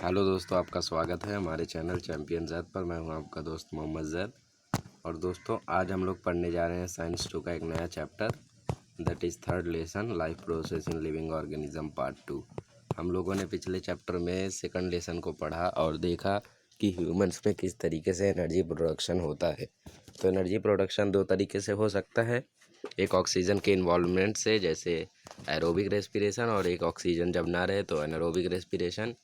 Hello दोस्तों, आपका स्वागत है हमारे चैनल चैम्पियन ज़ैद पर। मैं हूं आपका दोस्त मोहम्मद ज़ैद। और दोस्तों, आज हम लोग पढ़ने जा रहे हैं साइंस 2 का एक नया chapter, that is third lesson, life process in living organism part 2। हम लोगों ने पिछले चैप्टर में सेकंड लेसन को पढ़ा और देखा कि ह्यूमंस में किस तरीके से एनर्जी प्रोडक्शन होता है। तो एनर्जी प्रोडक्शन दो तरीके से हो सकता है, एक ऑक्सीजन के इन्वॉल्वमेंट से जैसे एरोबिक रेस्पिरेशन, और एक ऑक्सीजन जब ना रहे तो एनारोबिक रेस्पिरेशन।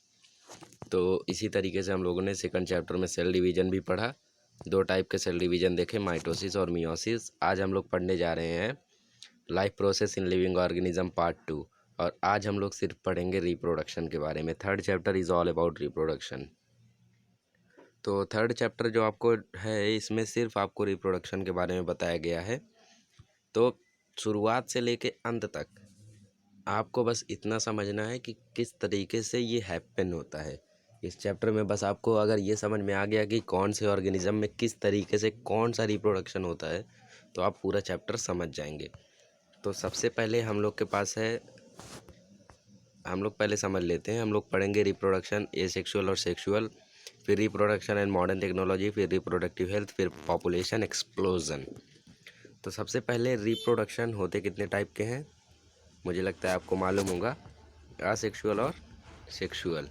तो इसी तरीके से हम लोगों ने सेकंड चैप्टर में सेल डिवीज़न भी पढ़ा। दो टाइप के सेल डिवीज़न देखे, माइटोसिस और मियोसिस। आज हम लोग पढ़ने जा रहे हैं life process in living organism part 2, और आज हम लोग सिर्फ पढ़ेंगे रिप्रोडक्शन के बारे में। Third chapter is all about reproduction. तो थर्ड चैप्टर जो आपको है, इसमें सिर्फ आपको रिप्रोडक्शन के बारे में बताया गया है। तो शुरुआत से लेके अंत तक आपको बस इतना समझना है कि किस तरीके से ये हैपन होता है। इस चैप्टर में बस आपको अगर ये समझ में आ गया कि कौन से ऑर्गेनिज्म में किस तरीके से कौन सा रिप्रोडक्शन होता है, तो आप पूरा चैप्टर समझ जाएंगे। तो सबसे पहले हम लोग के पास है, हम लोग पहले समझ लेते हैं। हम लोग पढ़ेंगे रिप्रोडक्शन एसेक्सुअल और सेक्सुअल, फिर रिप्रोडक्शन एंड मॉडर्न टेक्नोलॉजी, फिर रिप्रोडक्टिव हेल्थ, फिर पॉपुलेशन एक्सप्लोजन। तो सबसे पहले रिप्रोडक्शन होते कितने टाइप के हैं, मुझे लगता है आपको मालूम होगा, असेक्सुअल और सेक्सुअल।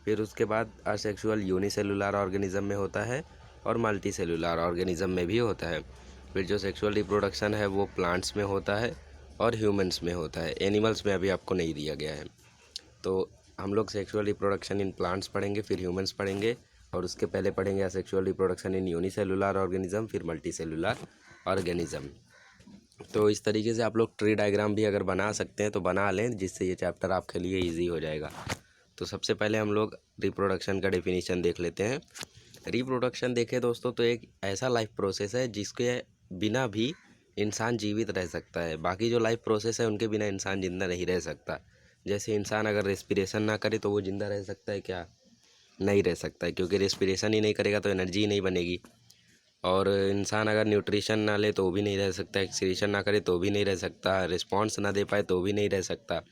फिर उसके बाद असेक्सुअल यूनिसेलुलर ऑर्गेनिज्म में होता है और मल्टी सेलुलर ऑर्गेनिज्म में भी होता है। फिर जो सेक्सुअल रिप्रोडक्शन है वो प्लांट्स में होता है और ह्यूमंस में होता है। एनिमल्स में अभी आपको नहीं दिया गया है। तो हम लोग सेक्सुअल रिप्रोडक्शन इन प्लांट्स पढ़ेंगे, फिर ह्यूमंस पढ़ेंगे, और उसके पहले पढ़ेंगे asexual reproduction in unicellular organism, फिर मल्टी सेलुलर ऑर्गेनिज्म। तो इस तरीके से आप लोग ट्री डायग्राम भी अगर बना सकते हैं तो बना लें, जिससे ये चैप्टर आपके लिए ईजी हो जाएगा। तो सबसे पहले हम लोग रिप्रोडक्शन का डेफिनेशन देख लेते हैं। रिप्रोडक्शन देखें दोस्तों, तो एक ऐसा लाइफ प्रोसेस है जिसके बिना भी इंसान जीवित रह सकता है। बाकी जो लाइफ प्रोसेस है उनके बिना इंसान जिंदा नहीं रह सकता। जैसे इंसान अगर रेस्पिरेशन ना करे तो वो जिंदा रह सकता है क्या? नहीं रह सकता है, क्योंकि रेस्पिरेशन ही नहीं करेगा तो एनर्जी ही नहीं बनेगी। और इंसान अगर न्यूट्रिशन ना ले तो भी नहीं रह सकता, एक्सक्रीशन ना करे तो भी नहीं रह सकता, रिस्पॉन्स ना दे पाए तो भी नहीं रह सकता।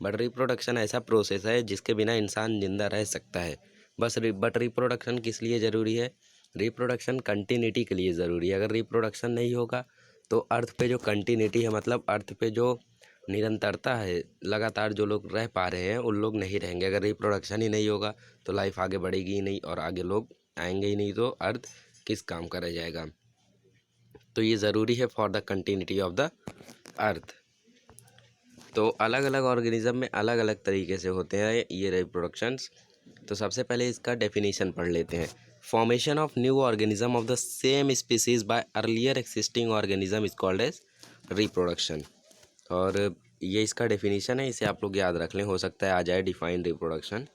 बट रिप्रोडक्शन ऐसा प्रोसेस है जिसके बिना इंसान जिंदा रह सकता है। बट रिप्रोडक्शन किस लिए ज़रूरी है? रिप्रोडक्शन कंटिन्यूटी के लिए ज़रूरी है। अगर रिप्रोडक्शन नहीं होगा तो अर्थ पे जो कंटिन्यूटी है, मतलब अर्थ पे जो निरंतरता है, लगातार जो लोग रह पा रहे हैं उन लोग नहीं रहेंगे। अगर रिप्रोडक्शन ही नहीं होगा तो लाइफ आगे बढ़ेगी ही नहीं और आगे लोग आएंगे ही नहीं, तो अर्थ किस काम का रह जाएगा। तो ये ज़रूरी है for the continuity of the earth. तो अलग अलग ऑर्गेनिज्म में अलग अलग तरीके से होते हैं ये रिप्रोडक्शंस। तो सबसे पहले इसका डेफिनेशन पढ़ लेते हैं। Formation of new organism of the same species by earlier existing organism is called as reproduction. और ये इसका डेफिनेशन है, इसे आप लोग याद रख लें, हो सकता है आ जाए डिफाइंड रिप्रोडक्शन।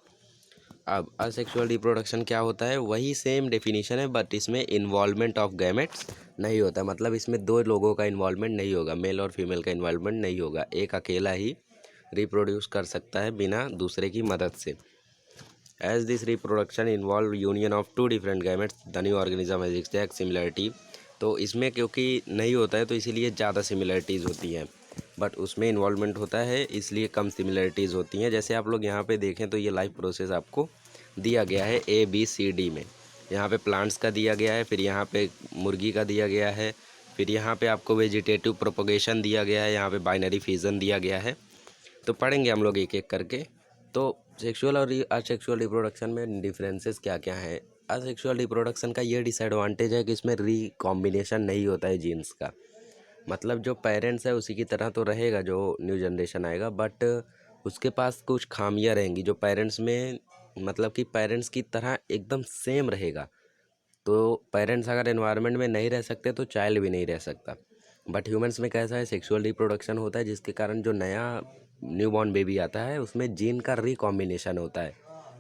अब असेक्सुअल रिप्रोडक्शन क्या होता है? वही सेम डेफिनेशन है, बट इसमें इन्वॉल्वमेंट ऑफ गैमेट्स नहीं होता। मतलब इसमें दो लोगों का इन्वॉल्वमेंट नहीं होगा, मेल और फीमेल का इन्वॉल्वमेंट नहीं होगा। एक अकेला ही रिप्रोड्यूस कर सकता है बिना दूसरे की मदद से। As this reproduction involve union of two different gametes the new organism has exact similarity. तो इसमें क्योंकि नहीं होता है तो इसीलिए ज़्यादा सिमिलरिटीज़ होती हैं, बट उसमें इन्वॉल्वमेंट होता है इसलिए कम सिमिलरिटीज़ होती हैं। जैसे आप लोग यहाँ पे देखें तो ये लाइफ प्रोसेस आपको दिया गया है ABCD में। यहाँ पे प्लांट्स का दिया गया है, फिर यहाँ पे मुर्गी का दिया गया है, फिर यहाँ पे आपको वेजिटेटिव प्रोपोगेशन दिया गया है, यहाँ पे बाइनरी फिजन दिया गया है। तो पढ़ेंगे हम लोग एक एक करके। तो सेक्सुअल और असेक्सुअल रिप्रोडक्शन में डिफरेंसेस क्या क्या हैं? असेक्सुअल रिप्रोडक्शन का ये डिसएडवांटेज है कि इसमें रिकॉम्बिनेशन नहीं होता है जीन्स का। मतलब जो पेरेंट्स है उसी की तरह तो रहेगा जो न्यू जनरेशन आएगा, बट उसके पास कुछ खामियां रहेंगी जो पेरेंट्स में, मतलब कि पेरेंट्स की तरह एकदम सेम रहेगा। तो पेरेंट्स अगर एनवायरनमेंट में नहीं रह सकते तो चाइल्ड भी नहीं रह सकता। बट ह्यूमंस में कैसा है, सेक्सुअल रिप्रोडक्शन होता है जिसके कारण जो नया न्यूबॉर्न बेबी आता है उसमें जीन का रिकॉम्बिनेशन होता है।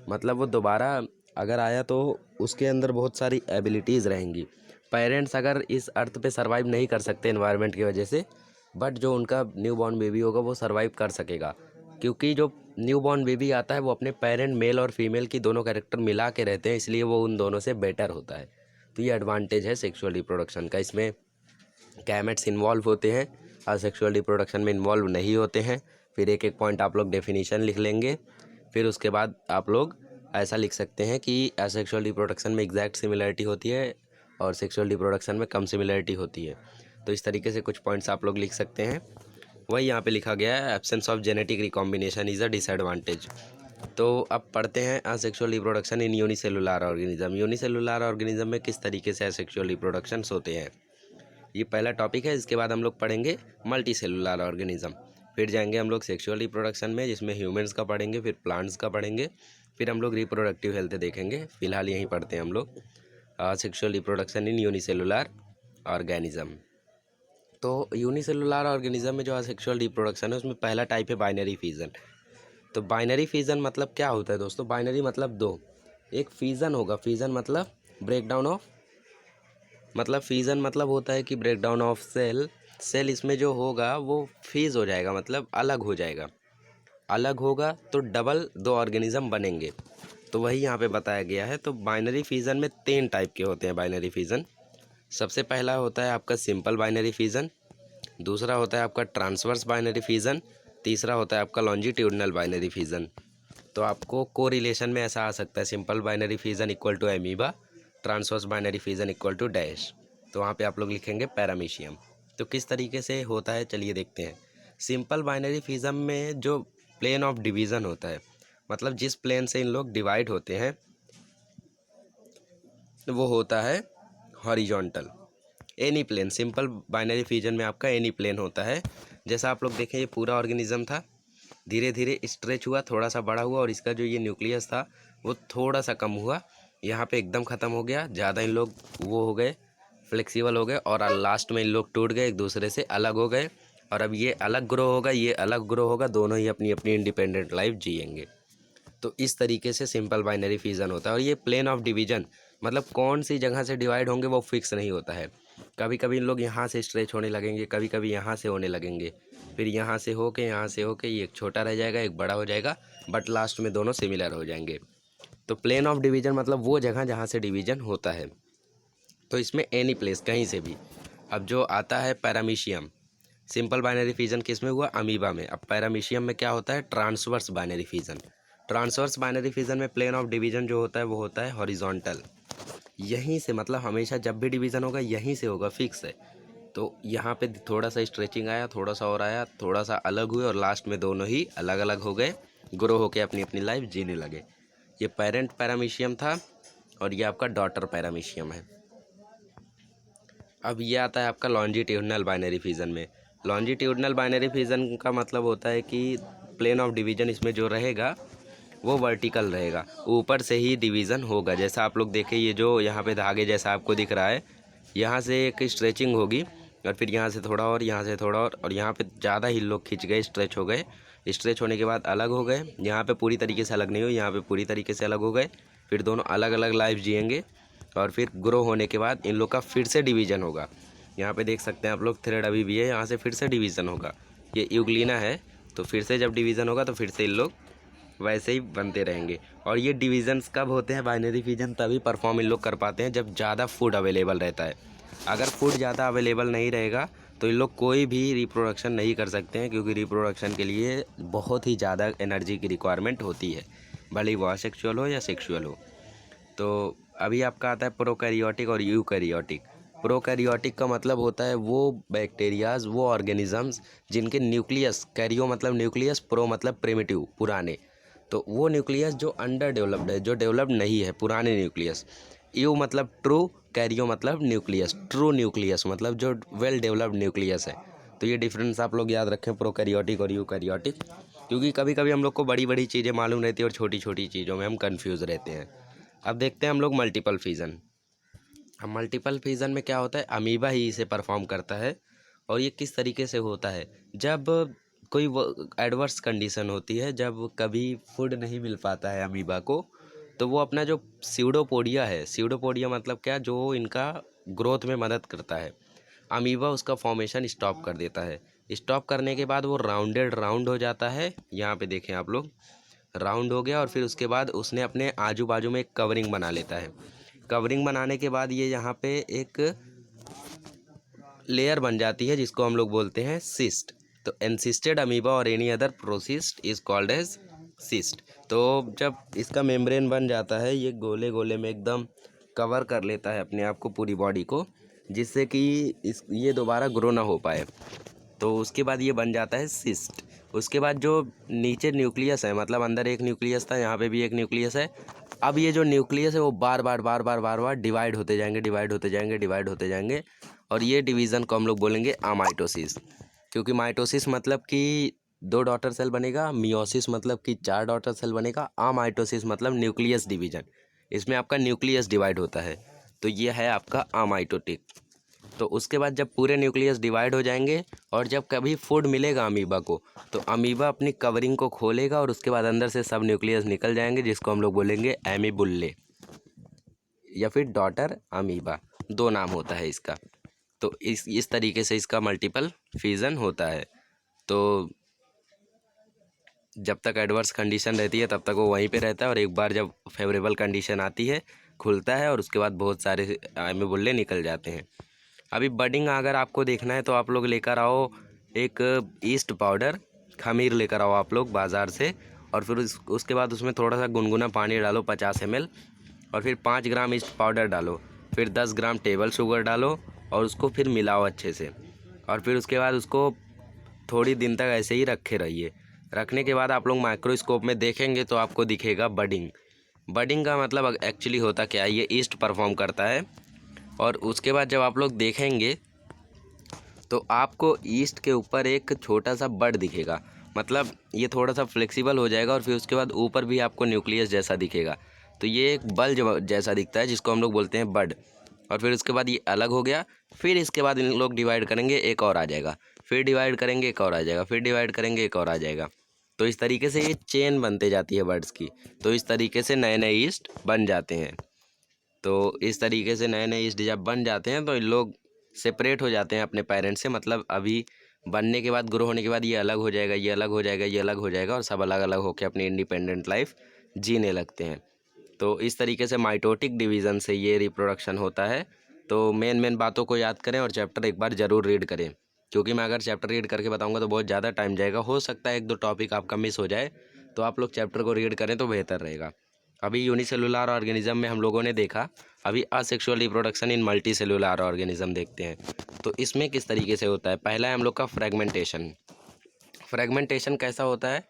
मतलब वो दोबारा अगर आया तो उसके अंदर बहुत सारी एबिलिटीज़ रहेंगी। पेरेंट्स अगर इस अर्थ पे सरवाइव नहीं कर सकते एनवायरनमेंट की वजह से, बट जो उनका न्यूबॉर्न बेबी होगा वो सरवाइव कर सकेगा, क्योंकि जो न्यूबॉर्न बेबी आता है वो अपने पेरेंट मेल और फीमेल की दोनों कैरेक्टर मिला के रहते हैं, इसलिए वो उन दोनों से बेटर होता है। तो ये एडवांटेज है सेक्सुअल रिप्रोडक्शन का। इसमें गैमेट्स इन्वॉल्व होते हैं, असेक्सुअल रिप्रोडक्शन में इन्वॉल्व नहीं होते हैं। फिर एक एक पॉइंट आप लोग डेफिनेशन लिख लेंगे, फिर उसके बाद आप लोग ऐसा लिख सकते हैं कि एसेक्सुअल रिप्रोडक्शन में एग्जैक्ट सिमिलरिटी होती है और सेक्सुअल रिप्रोडक्शन में कम सिमिलरिटी होती है। तो इस तरीके से कुछ पॉइंट्स आप लोग लिख सकते हैं। वही यहाँ पे लिखा गया है, absence of genetic recombination is a disadvantage. तो अब पढ़ते हैं asexual reproduction in unicellular organism. Unicellular organism में किस तरीके से असेक्सुअल रिप्रोडक्शंस होते हैं, ये पहला टॉपिक है। इसके बाद हम लोग पढ़ेंगे मल्टी सेलुलर ऑर्गेनिज्म, फिर जाएंगे हम लोग सेक्सुअल रिप्रोडक्शन में जिसमें ह्यूमंस का पढ़ेंगे, फिर प्लांट्स का पढ़ेंगे, फिर हम लोग रिप्रोडक्टिव हेल्थ देखेंगे। फिलहाल यहीं पढ़ते हैं हम लोग sexual reproduction in unicellular organism. तो यूनिसेलुलर ऑर्गेनिज्म में जो असेक्सुअल रिप्रोडक्शन है उसमें पहला टाइप है बाइनरी फिजन। तो बाइनरी फिजन मतलब क्या होता है दोस्तों, बाइनरी मतलब दो, एक फिजन होगा, फिजन मतलब ब्रेकडाउन ऑफ, मतलब फिजन मतलब होता है कि ब्रेकडाउन ऑफ सेल, सेल इसमें जो होगा वो फीज हो जाएगा, मतलब अलग हो जाएगा, अलग होगा तो डबल दो ऑर्गेनिज्म बनेंगे। तो वही यहाँ पे बताया गया है। तो बाइनरी फिजन में 3 टाइप के होते हैं बाइनरी फिजन। सबसे पहला होता है आपका सिंपल बाइनरी फिजन, दूसरा होता है आपका ट्रांसवर्स बाइनरी फिजन, तीसरा होता है आपका लॉन्जिट्यूडनल बाइनरी फिजन। तो आपको कोरिलेशन में ऐसा आ सकता है, simple binary fission equal to amoeba, transverse binary fission equal to dash. तो वहाँ पे आप लोग लिखेंगे पैरामीशियम। तो किस तरीके से होता है चलिए देखते हैं। सिंपल बाइनरी फिजन में जो प्लेन ऑफ डिवीज़न होता है, मतलब जिस प्लेन से इन लोग डिवाइड होते हैं वो होता है horizontal. Any plane, simple binary fission में आपका एनी प्लेन होता है। जैसा आप लोग देखें ये पूरा ऑर्गेनिज्म था, धीरे धीरे स्ट्रेच हुआ, थोड़ा सा बड़ा हुआ और इसका जो ये न्यूक्लियस था वो थोड़ा सा कम हुआ, यहाँ पे एकदम ख़त्म हो गया, ज़्यादा इन लोग वो हो गए, फ्लेक्सिबल हो गए और लास्ट में इन लोग टूट गए, एक दूसरे से अलग हो गए। और अब ये अलग ग्रो होगा, ये अलग ग्रो होगा, दोनों ही अपनी अपनी इंडिपेंडेंट लाइफ जिएंगे। तो इस तरीके से सिंपल बाइनरी फिजन होता है। और ये प्लेन ऑफ डिवीजन मतलब कौन सी जगह से डिवाइड होंगे वो फिक्स नहीं होता है। कभी कभी इन लोग यहाँ से स्ट्रेच होने लगेंगे, कभी कभी यहाँ से होने लगेंगे, फिर यहाँ से होके ये एक छोटा रह जाएगा, एक बड़ा हो जाएगा, बट लास्ट में दोनों सिमिलर हो जाएंगे। तो प्लेन ऑफ डिवीजन मतलब वो जगह जहाँ से डिवीजन होता है। तो इसमें एनी प्लेस कहीं से भी। अब जो आता है पैरामीशियम, सिंपल बाइनरी फिजन किस में हुआ, अमीबा में। अब पैरामीशियम में क्या होता है, transverse binary fission. Transverse binary fission में प्लेन ऑफ डिवीजन जो होता है वो होता है हॉरिजॉन्टल। यहीं से मतलब हमेशा जब भी डिवीज़न होगा यहीं से होगा, फिक्स है। तो यहाँ पे थोड़ा सा स्ट्रेचिंग आया, थोड़ा सा और आया, थोड़ा सा अलग हुए और लास्ट में दोनों ही अलग अलग हो गए, ग्रो होके अपनी अपनी लाइफ जीने लगे। ये पेरेंट पैरामीशियम था और ये आपका डॉटर पैरामीशियम है। अब ये आता है आपका लॉन्जिट्यूडनल बाइनरी फिजन में। लॉन्जिट्यूडनल बाइनरी फिजन का मतलब होता है कि प्लेन ऑफ डिवीजन इसमें जो रहेगा वो वर्टिकल रहेगा, ऊपर से ही डिवीज़न होगा। जैसा आप लोग देखें ये जो यहाँ पे धागे जैसा आपको दिख रहा है, यहाँ से एक स्ट्रेचिंग होगी और फिर यहाँ से थोड़ा और, यहाँ से थोड़ा और यहाँ पे ज़्यादा ही लोग खिंच गए, स्ट्रेच हो गए, स्ट्रेच होने के बाद अलग हो गए, यहाँ पे पूरी तरीके से अलग नहीं हुए, यहाँ पे पूरी तरीके से अलग हो गए, फिर दोनों अलग अलग लाइफ जिएंगे और फिर ग्रो होने के बाद इन लोग का फिर से डिवीज़न होगा। यहाँ पे देख सकते हैं आप लोग थ्रेड अभी भी है, यहाँ से फिर से डिवीज़न होगा। ये यूग्लिना है, तो फिर से जब डिवीज़न होगा तो फिर से इन लोग वैसे ही बनते रहेंगे। और ये डिवीजन्स कब होते हैं बाइनरी फिजन, तभी परफॉर्म इन लोग कर पाते हैं जब ज़्यादा फूड अवेलेबल रहता है। अगर फूड ज़्यादा अवेलेबल नहीं रहेगा तो इन लोग कोई भी रिप्रोडक्शन नहीं कर सकते हैं, क्योंकि रिप्रोडक्शन के लिए बहुत ही ज़्यादा एनर्जी की रिक्वायरमेंट होती है, भले ही वो असेक्सुअल हो या सेक्सुअल हो। तो अभी आपका आता है प्रोकैरियोटिक और यूकैरियोटिक। प्रोकैरियोटिक का मतलब होता है वो बैक्टीरियाज, वो ऑर्गेनिजम्स जिनके न्यूक्लियस, कैरियो मतलब न्यूक्लियस, प्रो मतलब प्रिमिटिव, पुराने, तो वो न्यूक्लियस जो अंडर डेवलप्ड है, जो डेवलप्ड नहीं है, पुराने न्यूक्लियस। यू मतलब ट्रू, कैरियो मतलब न्यूक्लियस, ट्रू न्यूक्लियस मतलब जो वेल डेवलप्ड न्यूक्लियस है। तो ये डिफरेंस आप लोग याद रखें, प्रोकैरियोटिक और यूकैरियोटिक, क्योंकि कभी कभी हम लोग को बड़ी बड़ी चीज़ें मालूम रहती है और छोटी छोटी चीज़ों में हम कंफ्यूज रहते हैं। अब देखते हैं हम लोग मल्टीपल फिजन। अब मल्टीपल फिजन में क्या होता है, अमीबा ही इसे परफॉर्म करता है। और ये किस तरीके से होता है, जब कोई एडवर्स कंडीशन होती है, जब कभी फूड नहीं मिल पाता है अमीबा को, तो वो अपना जो स्यूडोपोडिया है, स्यूडोपोडिया मतलब क्या, जो इनका ग्रोथ में मदद करता है, अमीबा उसका फॉर्मेशन स्टॉप कर देता है। स्टॉप करने के बाद वो राउंडेड राउंड हो जाता है, यहाँ पे देखें आप लोग, राउंड हो गया और फिर उसके बाद उसने अपने आजू बाजू में एक कवरिंग बना लेता है। कवरिंग बनाने के बाद ये यहाँ पे एक लेयर बन जाती है जिसको हम लोग बोलते हैं सिस्ट। तो एनसिस्टेड अमीबा और any other protist is called as cyst. तो जब इसका मेम्ब्रेन बन जाता है, ये गोले गोले में एकदम कवर कर लेता है अपने आप को, पूरी बॉडी को, जिससे कि ये दोबारा ग्रो ना हो पाए। तो उसके बाद ये बन जाता है सिस्ट। उसके बाद जो नीचे न्यूक्लियस है, मतलब अंदर एक न्यूक्लियस था, यहाँ पे भी एक न्यूक्लियस है। अब ये जो न्यूक्लियस है वो बार बार डिवाइड होते जाएंगे और ये डिवीज़न को हम लोग बोलेंगे अमाइटोसिस। क्योंकि माइटोसिस मतलब कि 2 डॉटर सेल बनेगा, मियोसिस मतलब कि 4 डॉटर सेल बनेगा, अमाइटोसिस मतलब न्यूक्लियस डिवीजन। इसमें आपका न्यूक्लियस डिवाइड होता है। तो ये है आपका अमाइटोटिक। तो उसके बाद जब पूरे न्यूक्लियस डिवाइड हो जाएंगे और जब कभी फूड मिलेगा अमीबा को, तो अमीबा अपनी कवरिंग को खोलेगा और उसके बाद अंदर से सब न्यूक्लियस निकल जाएंगे, जिसको हम लोग बोलेंगे एमीबुल्ले या फिर डॉटर अमीबा, 2 नाम होता है इसका। तो इस तरीके से इसका मल्टीपल फिजन होता है। तो जब तक एडवर्स कंडीशन रहती है तब तक वो वहीं पे रहता है, और एक बार जब फेवरेबल कंडीशन आती है खुलता है और उसके बाद बहुत सारे एमीबुल्ले निकल जाते हैं। अभी बडिंग अगर आपको देखना है तो आप लोग लेकर आओ एक ईस्ट पाउडर, खमीर लेकर आओ आप लोग बाज़ार से, और फिर उसके बाद उसमें थोड़ा सा गुनगुना पानी डालो 50 ml, और फिर 5 ग्राम ईस्ट पाउडर डालो, फिर 10 ग्राम टेबल शुगर डालो और उसको फिर मिलाओ अच्छे से। और फिर उसके बाद उसको थोड़ी दिन तक ऐसे ही रखे रहिए। रखने के बाद आप लोग माइक्रोस्कोप में देखेंगे तो आपको दिखेगा बडिंग। बडिंग का मतलब एक्चुअली होता क्या है, ये ईस्ट परफॉर्म करता है। और उसके बाद जब आप लोग देखेंगे तो आपको ईस्ट के ऊपर एक छोटा सा बड दिखेगा, मतलब ये थोड़ा सा फ्लेक्सिबल हो जाएगा और फिर उसके बाद ऊपर भी आपको न्यूक्लियस जैसा दिखेगा। तो ये एक बल्ज जैसा दिखता है, जिसको हम लोग बोलते हैं बड। और फिर उसके बाद ये अलग हो गया, फिर इसके बाद इन लोग डिवाइड करेंगे, एक और आ जाएगा, फिर डिवाइड करेंगे, एक और आ जाएगा, फिर डिवाइड करेंगे, एक और आ जाएगा। तो इस तरीके से ये चेन बनते जाती है बर्ड्स की। तो इस तरीके से नए नए ईस्ट बन जाते हैं। तो इस तरीके से नए नए ईस्ट जब बन जाते हैं तो इन लोग सेपरेट हो जाते हैं अपने पेरेंट्स से, मतलब अभी बनने के बाद, ग्रो होने के बाद ये अलग हो जाएगा, ये अलग हो जाएगा, ये अलग हो जाएगा, और सब अलग अलग होकर अपनी इंडिपेंडेंट लाइफ जीने लगते हैं। तो इस तरीके से माइटोटिक डिवीज़न से ये रिप्रोडक्शन होता है। तो मेन बातों को याद करें और चैप्टर एक बार ज़रूर रीड करें, क्योंकि मैं अगर चैप्टर रीड करके बताऊंगा तो बहुत ज़्यादा टाइम जाएगा, हो सकता है 1-2 टॉपिक आपका मिस हो जाए। तो आप लोग चैप्टर को रीड करें तो बेहतर रहेगा। अभी यूनिसेलुलर ऑर्गेनिज्म में हम लोगों ने देखा, अभी asexual reproduction in multi cellular organism देखते हैं। तो इसमें किस तरीके से होता है, पहला है हम लोग का फ्रेगमेंटेशन। फ्रेगमेंटेशन कैसा होता है,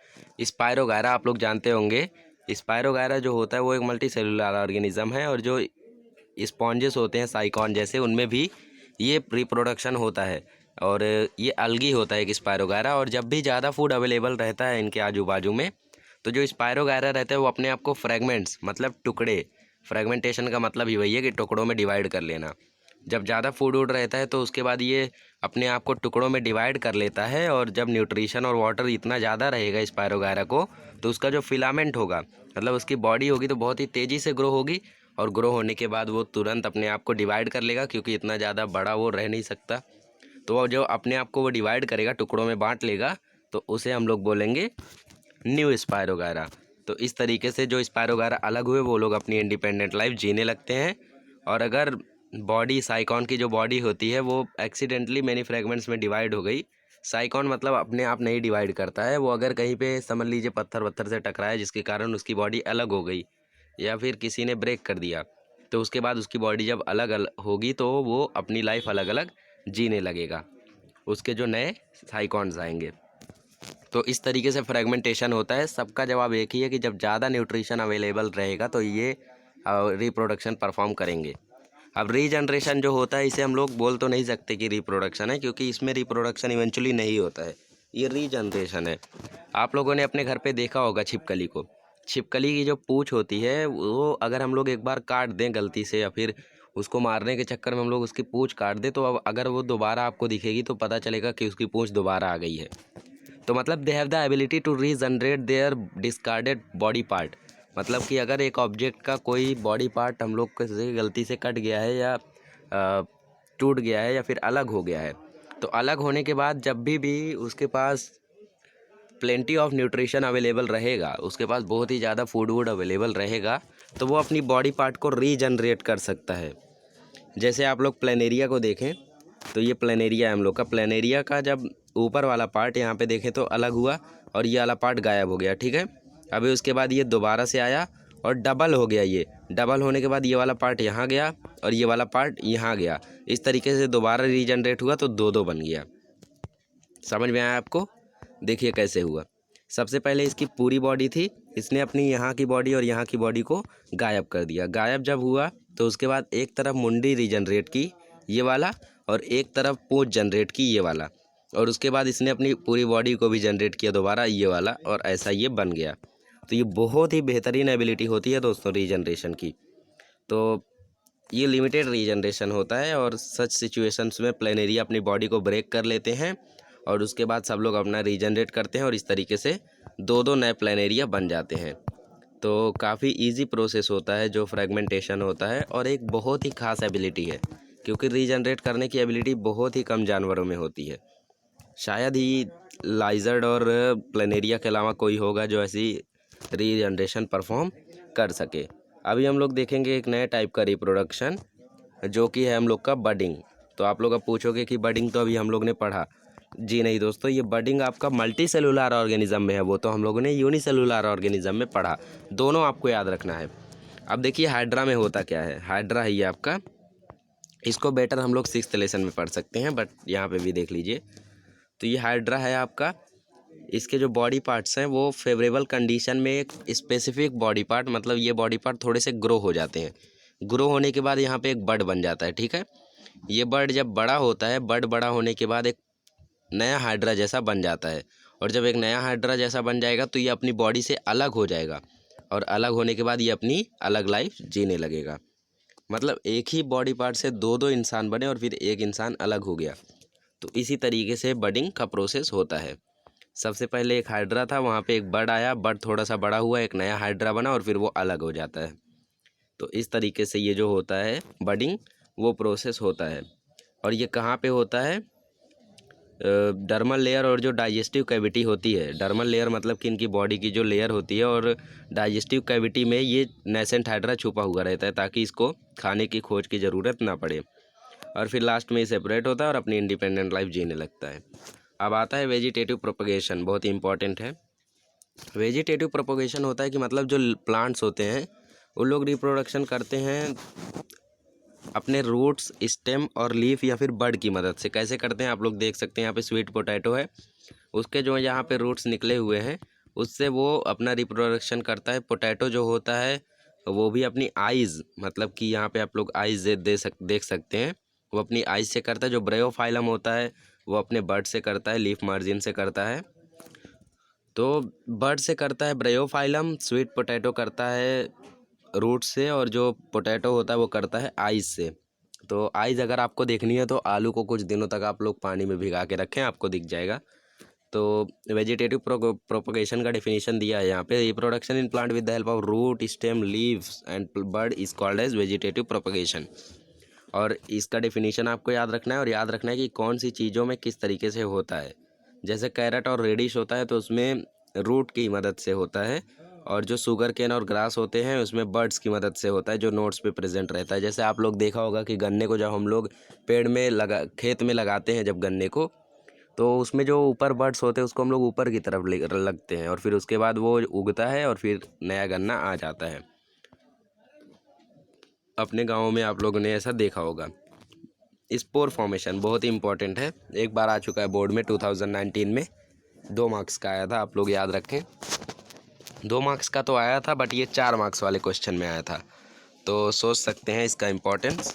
स्पायरोगायरा आप लोग जानते होंगे। स्पायरोगायरा जो होता है वो एक मल्टी सेलुलर ऑर्गेनिज्म है, और जो स्पॉन्जेस होते हैं साइकॉन जैसे, उनमें भी ये रिप्रोडक्शन होता है। और ये अलगी होता है एक स्पायरोगायरा, और जब भी ज़्यादा फूड अवेलेबल रहता है इनके आजू बाजू में, तो जो स्पायरोगायरा रहता है वो अपने आप को फ्रेगमेंट्स, मतलब टुकड़े, फ्रेगमेंटेशन का मतलब ही वही है कि टुकड़ों में डिवाइड कर लेना। जब ज़्यादा फूड उड़ रहता है तो उसके बाद ये अपने आप को टुकड़ों में डिवाइड कर लेता है, और जब न्यूट्रिशन और वाटर इतना ज़्यादा रहेगा स्पायरोगायरा को, तो उसका जो फिलामेंट होगा, मतलब उसकी बॉडी होगी, तो बहुत ही तेज़ी से ग्रो होगी, और ग्रो होने के बाद वो तुरंत अपने आप को डिवाइड कर लेगा, क्योंकि इतना ज़्यादा बड़ा वो रह नहीं सकता। तो वो जो अपने आप को वो डिवाइड करेगा, टुकड़ों में बांट लेगा, तो उसे हम लोग बोलेंगे न्यू स्पायरोगायरा। तो इस तरीके से जो स्पायरोगायरा अलग हुए वो लोग अपनी इंडिपेंडेंट लाइफ जीने लगते हैं। और अगर बॉडी, साइकॉन की जो बॉडी होती है वो एक्सीडेंटली मैनी फ्रेगमेंट्स में डिवाइड हो गई, साइकॉन मतलब अपने आप नहीं डिवाइड करता है, वो अगर कहीं पे समझ लीजिए पत्थर वत्थर से टकराया जिसके कारण उसकी बॉडी अलग हो गई, या फिर किसी ने ब्रेक कर दिया, तो उसके बाद उसकी बॉडी जब अलग अलग होगी तो वो अपनी लाइफ अलग अलग जीने लगेगा, उसके जो नए साइकॉन्स आएंगे। तो इस तरीके से फ्रेगमेंटेशन होता है। सबका जवाब एक ही है कि जब ज़्यादा न्यूट्रिशन अवेलेबल रहेगा तो ये रिप्रोडक्शन परफॉर्म करेंगे। अब रीजनरेशन जो होता है, इसे हम लोग बोल तो नहीं सकते कि रिप्रोडक्शन है, क्योंकि इसमें रिप्रोडक्शन इवेंचुअली नहीं होता है, ये रीजनरेशन है। आप लोगों ने अपने घर पे देखा होगा छिपकली को। छिपकली की जो पूँछ होती है वो अगर हम लोग एक बार काट दें गलती से, या फिर उसको मारने के चक्कर में हम लोग उसकी पूँछ काट दें, तो अब अगर वो दोबारा आपको दिखेगी तो पता चलेगा कि उसकी पूँछ दोबारा आ गई है। तो मतलब they have the ability to regenerate their discarded body part. मतलब कि अगर एक ऑब्जेक्ट का कोई बॉडी पार्ट हम लोग से गलती से कट गया है, या टूट गया है, या फिर अलग हो गया है, तो अलग होने के बाद जब भी उसके पास प्लेंटी ऑफ न्यूट्रिशन अवेलेबल रहेगा, उसके पास बहुत ही ज़्यादा फूड वूड अवेलेबल रहेगा, तो वो अपनी बॉडी पार्ट को रीजनरेट कर सकता है। जैसे आप लोग प्लेनेरिया को देखें, तो ये प्लेनेरिया है हम लोग का। प्लेनेरिया का जब ऊपर वाला पार्ट यहाँ पे देखें तो अलग हुआ, और ये वाला पार्ट गायब हो गया, ठीक है। अभी उसके बाद ये दोबारा से आया और डबल हो गया। ये डबल होने के बाद ये वाला पार्ट यहाँ गया और ये वाला पार्ट यहाँ गया। इस तरीके से दोबारा रीजनरेट हुआ तो दो दो बन गया। समझ में आया आपको? देखिए कैसे हुआ। सबसे पहले इसकी पूरी बॉडी थी, इसने अपनी यहाँ की बॉडी और यहाँ की बॉडी को गायब कर दिया। गायब जब हुआ तो उसके बाद एक तरफ मुंडी रीजनरेट की ये वाला और एक तरफ पूंछ जनरेट की ये वाला, और उसके बाद इसने अपनी पूरी बॉडी को भी जनरेट किया दोबारा ये वाला, और ऐसा ये बन गया। तो ये बहुत ही बेहतरीन एबिलिटी होती है दोस्तों रीजनरेशन की। तो ये लिमिटेड रीजनरेशन होता है और सच सिचुएशंस में प्लेनेरिया अपनी बॉडी को ब्रेक कर लेते हैं और उसके बाद सब लोग अपना रीजनरेट करते हैं और इस तरीके से दो दो नए प्लेनेरिया बन जाते हैं। तो काफ़ी इजी प्रोसेस होता है जो फ्रेगमेंटेशन होता है, और एक बहुत ही ख़ास एबिलिटी है क्योंकि रीजनरेट करने की एबिलिटी बहुत ही कम जानवरों में होती है। शायद ही लाइजर्ड और प्लेनेरिया के अलावा कोई होगा जो ऐसी रीजनरेशन परफॉर्म कर सके। अभी हम लोग देखेंगे एक नए टाइप का रिप्रोडक्शन जो कि है हम लोग का बडिंग। तो आप लोग अब पूछोगे कि बडिंग तो अभी हम लोग ने पढ़ा। जी नहीं दोस्तों, ये बडिंग आपका मल्टी सेलुलर ऑर्गेनिज्म में है, वो तो हम लोगों ने यूनिसेलुलर ऑर्गेनिज्म में पढ़ा। दोनों आपको याद रखना है। अब देखिए हाइड्रा में होता क्या है। हाइड्रा है ये आपका, इसको बेटर हम लोग 6th लेसन में पढ़ सकते हैं, बट यहाँ पे भी देख लीजिए। तो ये हाइड्रा है आपका, इसके जो बॉडी पार्ट्स हैं वो फेवरेबल कंडीशन में एक स्पेसिफिक बॉडी पार्ट, मतलब ये बॉडी पार्ट थोड़े से ग्रो हो जाते हैं। ग्रो होने के बाद यहाँ पे एक बड बन जाता है, ठीक है। ये बड जब बड़ा होता है, बड बड़ा होने के बाद एक नया हाइड्रा जैसा बन जाता है, और जब एक नया हाइड्रा जैसा बन जाएगा तो ये अपनी बॉडी से अलग हो जाएगा, और अलग होने के बाद ये अपनी अलग लाइफ जीने लगेगा। मतलब एक ही बॉडी पार्ट से दो दो इंसान बने और फिर एक इंसान अलग हो गया। तो इसी तरीके से बडिंग का प्रोसेस होता है। सबसे पहले एक हाइड्रा था, वहाँ पे एक बड आया, बड थोड़ा सा बड़ा हुआ, एक नया हाइड्रा बना और फिर वो अलग हो जाता है। तो इस तरीके से ये जो होता है बडिंग, वो प्रोसेस होता है। और ये कहाँ पे होता है? डर्मल लेयर और जो डाइजेस्टिव कैविटी होती है। डर्मल लेयर मतलब कि इनकी बॉडी की जो लेयर होती है, और डाइजेस्टिव कैविटी में ये नेसेंट हाइड्रा छुपा हुआ रहता है ताकि इसको खाने की खोज की ज़रूरत ना पड़े, और फिर लास्ट में ये सेपरेट होता है और अपनी इंडिपेंडेंट लाइफ जीने लगता है। अब आता है वेजिटेटिव प्रोपगेशन, बहुत ही इंपॉर्टेंट है। वेजिटेटिव प्रोपगेशन होता है कि मतलब जो प्लांट्स होते हैं वो लोग रिप्रोडक्शन करते हैं अपने रूट्स, स्टेम और लीफ या फिर बड की मदद से। कैसे करते हैं आप लोग देख सकते हैं, यहाँ पे स्वीट पोटैटो है, उसके जो यहाँ पे रूट्स निकले हुए हैं उससे वो अपना रिप्रोडक्शन करता है। पोटैटो जो होता है वो भी अपनी आइज़, मतलब कि यहाँ पे आप लोग आइज़ देख सकते हैं, वो अपनी आइज़ से करता है। जो ब्रायोफाइलम होता है वो अपने बड से करता है, लीफ मार्जिन से करता है। तो बड से करता है ब्रायोफाइलम, स्वीट पोटैटो करता है रूट से, और जो पोटैटो होता है वो करता है आइज़ से। तो आइज़ अगर आपको देखनी है तो आलू को कुछ दिनों तक आप लोग पानी में भिगा के रखें, आपको दिख जाएगा। तो वेजिटेटिव प्रोपगेशन का डेफिनेशन दिया है यहाँ पे। Reproduction in plant with the help of root, stem, leaves and bud is called as vegetative propagation. और इसका डेफिनेशन आपको याद रखना है, और याद रखना है कि कौन सी चीज़ों में किस तरीके से होता है। जैसे कैरेट और रेडिश होता है तो उसमें रूट की मदद से होता है, और जो शुगर केन और ग्रास होते हैं उसमें बर्ड्स की मदद से होता है जो नोट्स पे प्रेजेंट रहता है। जैसे आप लोग देखा होगा कि गन्ने को जब हम लोग पेड़ में खेत में लगाते हैं जब गन्ने को, तो उसमें जो ऊपर बर्ड्स होते हैं उसको हम लोग ऊपर की तरफ लगते हैं, और फिर उसके बाद वो उगता है और फिर नया गन्ना आ जाता है। अपने गाँव में आप लोगों ने ऐसा देखा होगा। स्पोर फॉर्मेशन बहुत ही इंपॉर्टेंट है, एक बार आ चुका है बोर्ड में 2019 में, 2 मार्क्स का आया था, आप लोग याद रखें। 2 मार्क्स का तो आया था, बट ये 4 मार्क्स वाले क्वेश्चन में आया था, तो सोच सकते हैं इसका इम्पोर्टेंस।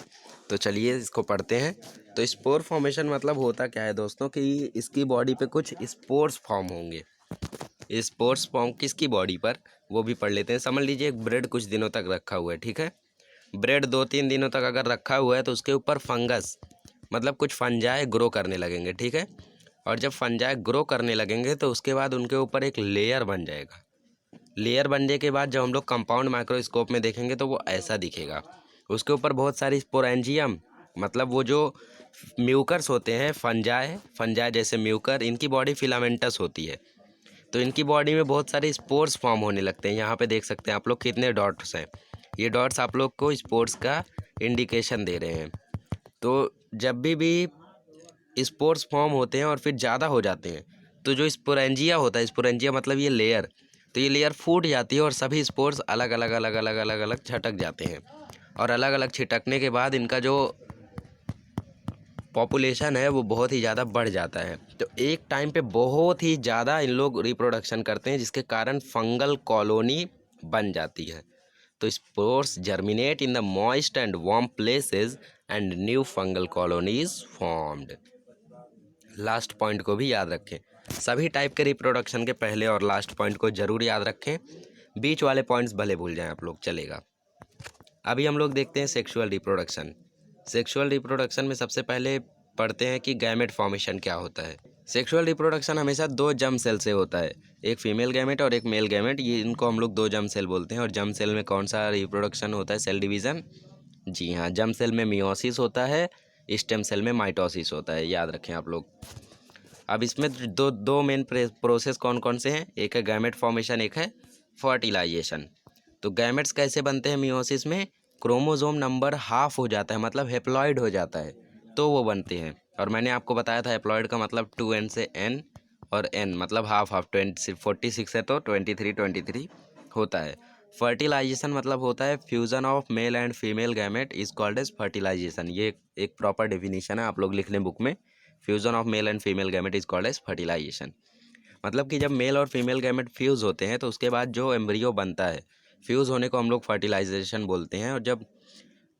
तो चलिए इसको पढ़ते हैं। तो स्पोर फॉर्मेशन मतलब होता क्या है दोस्तों कि इसकी बॉडी पे कुछ स्पोर्स फॉर्म होंगे। स्पोर्स फॉर्म किसकी बॉडी पर, वो भी पढ़ लेते हैं। समझ लीजिए एक ब्रेड कुछ दिनों तक रखा हुआ है, ठीक है। ब्रेड 2-3 दिनों तक अगर रखा हुआ है तो उसके ऊपर फंगस, मतलब कुछ फंजाई ग्रो करने लगेंगे, ठीक है। और जब फंजाई ग्रो करने लगेंगे तो उसके बाद उनके ऊपर एक लेयर बन जाएगा। लेयर बनने के बाद जब हम लोग कंपाउंड माइक्रोस्कोप में देखेंगे तो वो ऐसा दिखेगा। उसके ऊपर बहुत सारी स्पोरेंजियम, मतलब वो जो म्यूकर्स होते हैं, फंजाई जैसे म्यूकर, इनकी बॉडी फिलामेंटस होती है। तो इनकी बॉडी में बहुत सारे स्पोर्स फॉर्म होने लगते हैं। यहाँ पे देख सकते हैं आप लोग कितने डॉट्स हैं। ये डॉट्स आप लोग को स्पोर्स का इंडिकेशन दे रहे हैं। तो जब भी स्पोर्स फॉर्म होते हैं और फिर ज़्यादा हो जाते हैं तो जो स्पोरेंजिया होता है, स्पोरेंजिया मतलब ये लेयर, तो ये लेयर फूट जाती है और सभी स्पोर्स अलग अलग अलग अलग अलग अलग छिटक जाते हैं। और अलग अलग छिटकने के बाद इनका जो पॉपुलेशन है वो बहुत ही ज़्यादा बढ़ जाता है। तो एक टाइम पे बहुत ही ज़्यादा इन लोग रिप्रोडक्शन करते हैं, जिसके कारण फंगल कॉलोनी बन जाती है। तो spores germinate in the moist and warm places and new fungal colonies formed. Last point को भी याद रखें। सभी टाइप के रिप्रोडक्शन के पहले और लास्ट पॉइंट को जरूर याद रखें, बीच वाले पॉइंट्स भले भूल जाएं आप लोग, चलेगा। अभी हम लोग देखते हैं सेक्सुअल रिप्रोडक्शन। सेक्सुअल रिप्रोडक्शन में सबसे पहले पढ़ते हैं कि गैमेट फॉर्मेशन क्या होता है। सेक्सुअल रिप्रोडक्शन हमेशा दो जर्म सेल से होता है, एक फीमेल गैमेट और एक मेल गैमेट। ये इनको हम लोग दो जर्म सेल बोलते हैं। और जर्म सेल में कौन सा रिप्रोडक्शन होता है? Cell division. जी हाँ, जर्म सेल में मियोसिस होता है, स्टेम सेल में माइटोसिस होता है, याद रखें आप लोग। अब इसमें दो मेन प्रोसेस कौन कौन से हैं? एक है गैमेट फॉर्मेशन, एक है फर्टिलाइजेशन। तो गैमेट्स कैसे बनते हैं? मियोसिस में क्रोमोसोम नंबर हाफ हो जाता है, मतलब हेप्लॉइड हो जाता है, तो वो बनते हैं। और मैंने आपको बताया था हेप्लॉइड का मतलब 2n से n, और n मतलब हाफ हाफ। 46 है तो 23 होता है। फर्टिलाइजेशन मतलब होता है fusion of male and female gamete is called as fertilisation. ये एक प्रॉपर डेफिनेशन है, आप लोग लिख लें बुक में। Fusion of male and female gamete is called as fertilisation. मतलब कि जब मेल और फीमेल गैमेट फ्यूज़ होते हैं तो उसके बाद जो एम्ब्रियो बनता है, फ्यूज़ होने को हम लोग फर्टिलाइजेशन बोलते हैं। और जब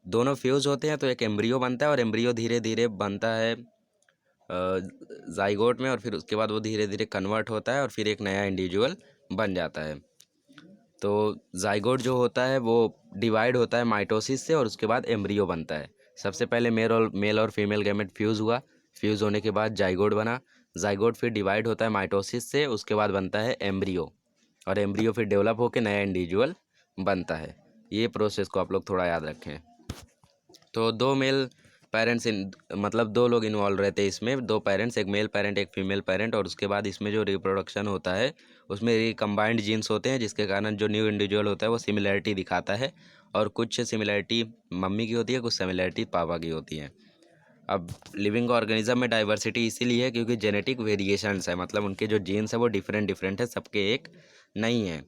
दोनों फ्यूज़ होते हैं तो एक एम्ब्रियो बनता है, और एम्ब्रियो धीरे धीरे बनता है जाइगोट में, और फिर उसके बाद वो धीरे धीरे कन्वर्ट होता है और फिर एक नया इंडिविजुअल बन जाता है। तो जाइगोट जो होता है वो डिवाइड होता है माइटोसिस से, और उसके बाद एम्ब्रियो बनता है। सबसे पहले मेल और फीमेल गैमेट फ्यूज़ हुआ, फ्यूज़ होने के बाद जाइगोट बना, जाइगोट फिर डिवाइड होता है माइटोसिस से, उसके बाद बनता है एम्ब्रियो, और एम्ब्रियो फिर डेवलप होकर नया इंडिविजुअल बनता है। ये प्रोसेस को आप लोग थोड़ा याद रखें। तो दो मेल पेरेंट्स मतलब दो लोग इन्वॉल्व रहते हैं इसमें, दो पेरेंट्स, एक मेल पेरेंट एक फीमेल पेरेंट। और उसके बाद इसमें जो रिप्रोडक्शन होता है उसमें रिकम्बाइंड जीन्स होते हैं, जिसके कारण जो न्यू इंडिविजुअल होता है वो सिमिलैरिटी दिखाता है। और कुछ सिमिलैरिटी मम्मी की होती है, कुछ सिमिलैरिटी पापा की होती है। अब लिविंग ऑर्गेनिज्म में डाइवर्सिटी इसीलिए है क्योंकि जेनेटिक वेरिएशंस है, मतलब उनके जो जीन्स है वो डिफरेंट है, सबके एक नहीं है।